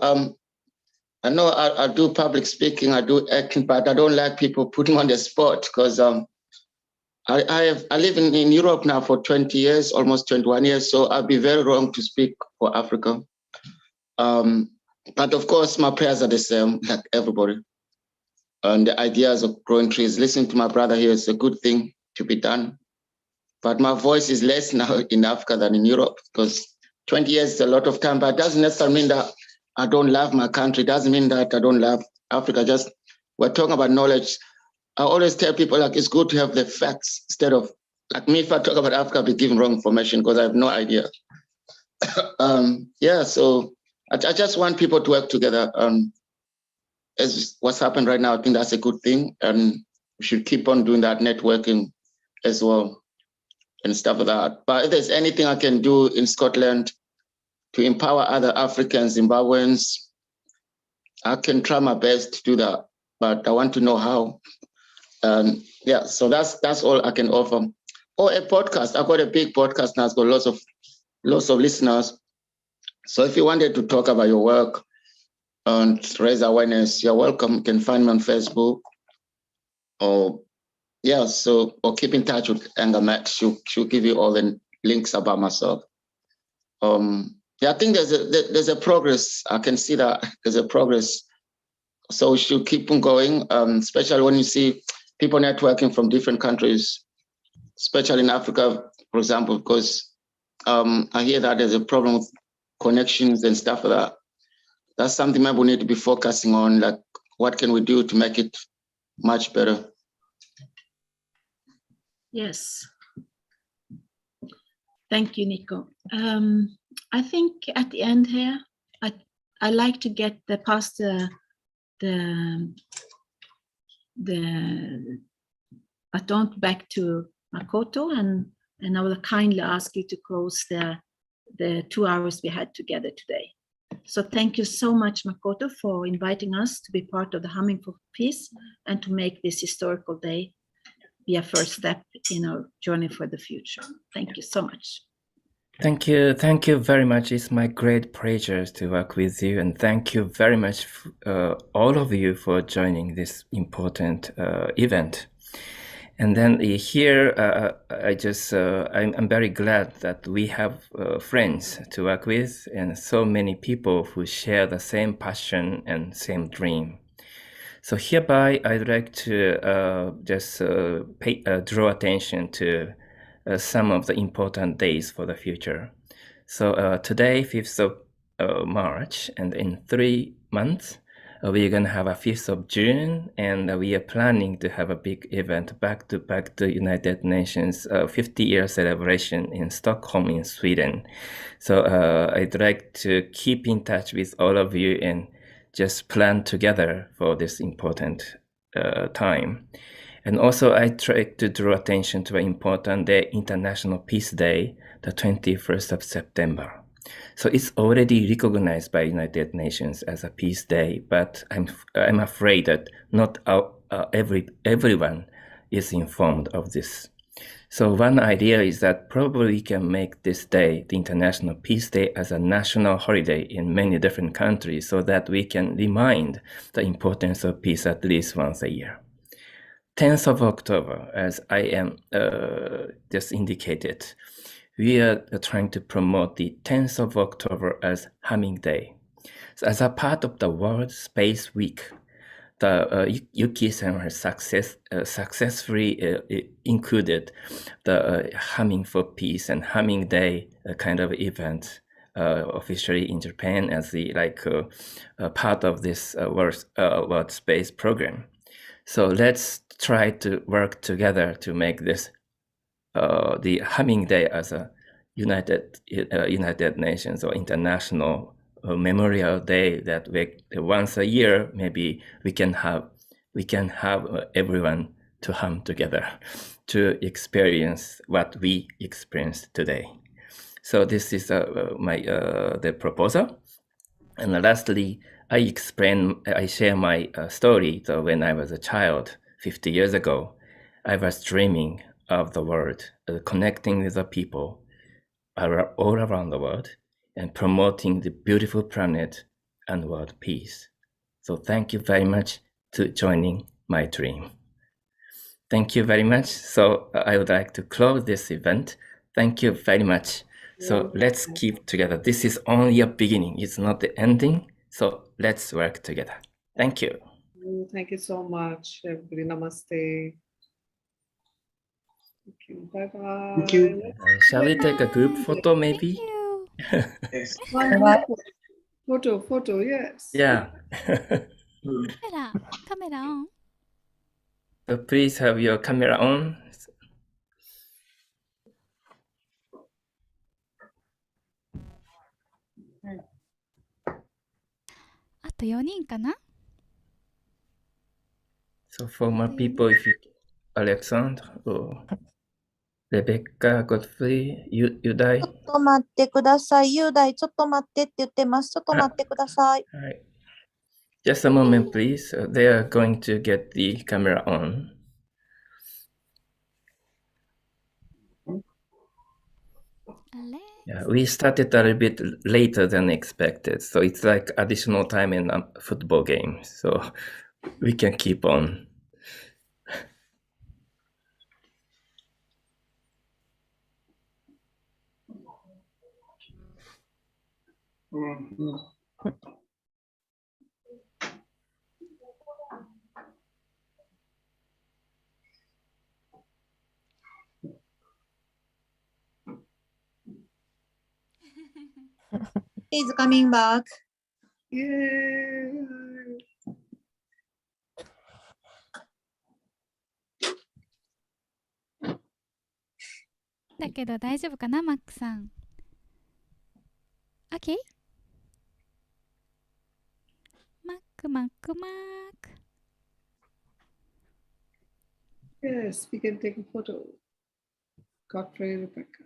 I know I do public speaking, I do acting, but I don't like people putting me on the spot, because I live in Europe now for 20 years, almost 21 years, so I'd be very wrong to speak for Africa. But of course, my prayers are the same, like everybody. And the ideas of growing trees, listening to my brother here is a good thing to be done. But my voice is less now in Africa than in Europe, because 20 years is a lot of time, but it doesn't necessarily mean that I don't love my country. It doesn't mean that I don't love Africa. Just we're talking about knowledge. I always tell people, like, it's good to have the facts instead of, like me, if I talk about Africa, I'll be giving wrong information because I have no idea. Yeah, so I just want people to work together. As what's happened right now, I think that's a good thing. And we should keep on doing that, networking as well and stuff like that. But if there's anything I can do in Scotland to empower other African Zimbabweans, I can try my best to do that, but I want to know how. Yeah, so that's all I can offer. Or a podcast. I've got a big podcast now. It's got lots of listeners. So if you wanted to talk about your work and raise awareness, you're welcome. You can find me on Facebook. Or keep in touch with Angamat. She'll give you all the links about myself. Yeah, I think there's a progress. I can see that there's a progress. So we should keep on going, especially when you see people networking from different countries, especially in Africa, for example, because I hear that there's a problem with connections and stuff like that. That's something maybe we need to be focusing on, like what can we do to make it much better? Yes. Thank you, Nico. I think at the end here, I like to get past the baton back to Makoto, and I will kindly ask you to close the 2 hours we had together today. So thank you so much, Makoto, for inviting us to be part of the Humming for Peace and to make this historical day be a first step in our journey for the future. Thank you so much. Thank you very much. It's my great pleasure to work with you, and thank you very much, all of you, for joining this important event. And then here, I'm very glad that we have friends to work with, and so many people who share the same passion and same dream. So hereby, I'd like to draw attention to some of the important days for the future. So today, 5th of March, and in 3 months, we're going to have a 5th of June, and we are planning to have a big event back to United Nations 50-year celebration in Stockholm in Sweden. So I'd like to keep in touch with all of you and just plan together for this important time. And also, I try to draw attention to an important day, International Peace Day, the 21st of September. So it's already recognized by United Nations as a peace day, but I'm afraid that not everyone is informed of this. So one idea is that probably we can make this day, the International Peace Day, as a national holiday in many different countries, so that we can remind the importance of peace at least once a year. 10th of October, as I am just indicated, we are trying to promote the 10th of October as Humming Day. So as a part of the World Space Week, the Yuki-san has successfully included the Humming for Peace and Humming Day kind of event officially in Japan as the part of this world space program. So let's try to work together to make this the Humming Day as a United Nations or international memorial day that once a year maybe we can have everyone to hum together to experience what we experienced today. So this is the proposal. And lastly, I share my story. So when I was a child 50 years ago, I was dreaming of the world, connecting with the people all around the world and promoting the beautiful planet and world peace. So thank you very much to joining my dream. Thank you very much. So I would like to close this event. Thank you very much. So let's keep together. This is only a beginning. It's not the ending. So let's work together. Thank you. Thank you so much, everybody. Namaste. Thank you. Bye-bye. Thank you. Shall we take a group photo maybe? Yes. Photo, yes. Yeah. カメラオン。 So please have your camera on. あと4人かな？ So for more people, if you, Alexander or Rebecca, Godfrey, Yudai. ちょっと待ってください。雄大、ちょっと待ってって言ってます。ちょっと待ってください。Right. Just a moment, please. They are going to get the camera on. Yeah, we started a little bit later than expected, so it's like additional time in a football game. So we can keep on. He's coming back. Yay! だけど大丈夫かな、マックさん。OK？ マック。Yes, we can take a photo. Godfrey, Rebecca.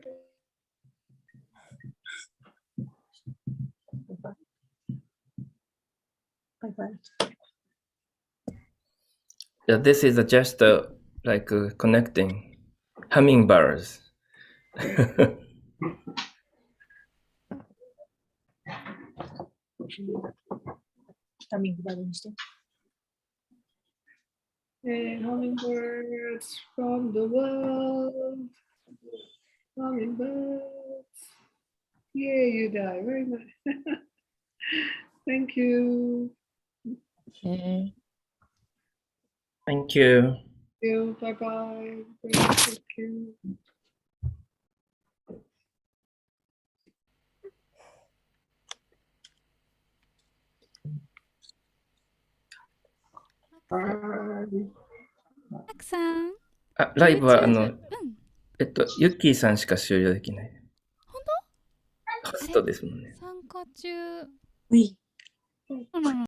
Yeah, this is just connecting hummingbirds. Hey, hummingbirds from the world. Hummingbirds. Yeah, you die. Very nice. Thank you. Thank you. Thank you. Bye-bye. Thank you. Bye. マックさん。ライブはユッキーさんしか終了できない。本当？ホストですもんね。参加中。Oui.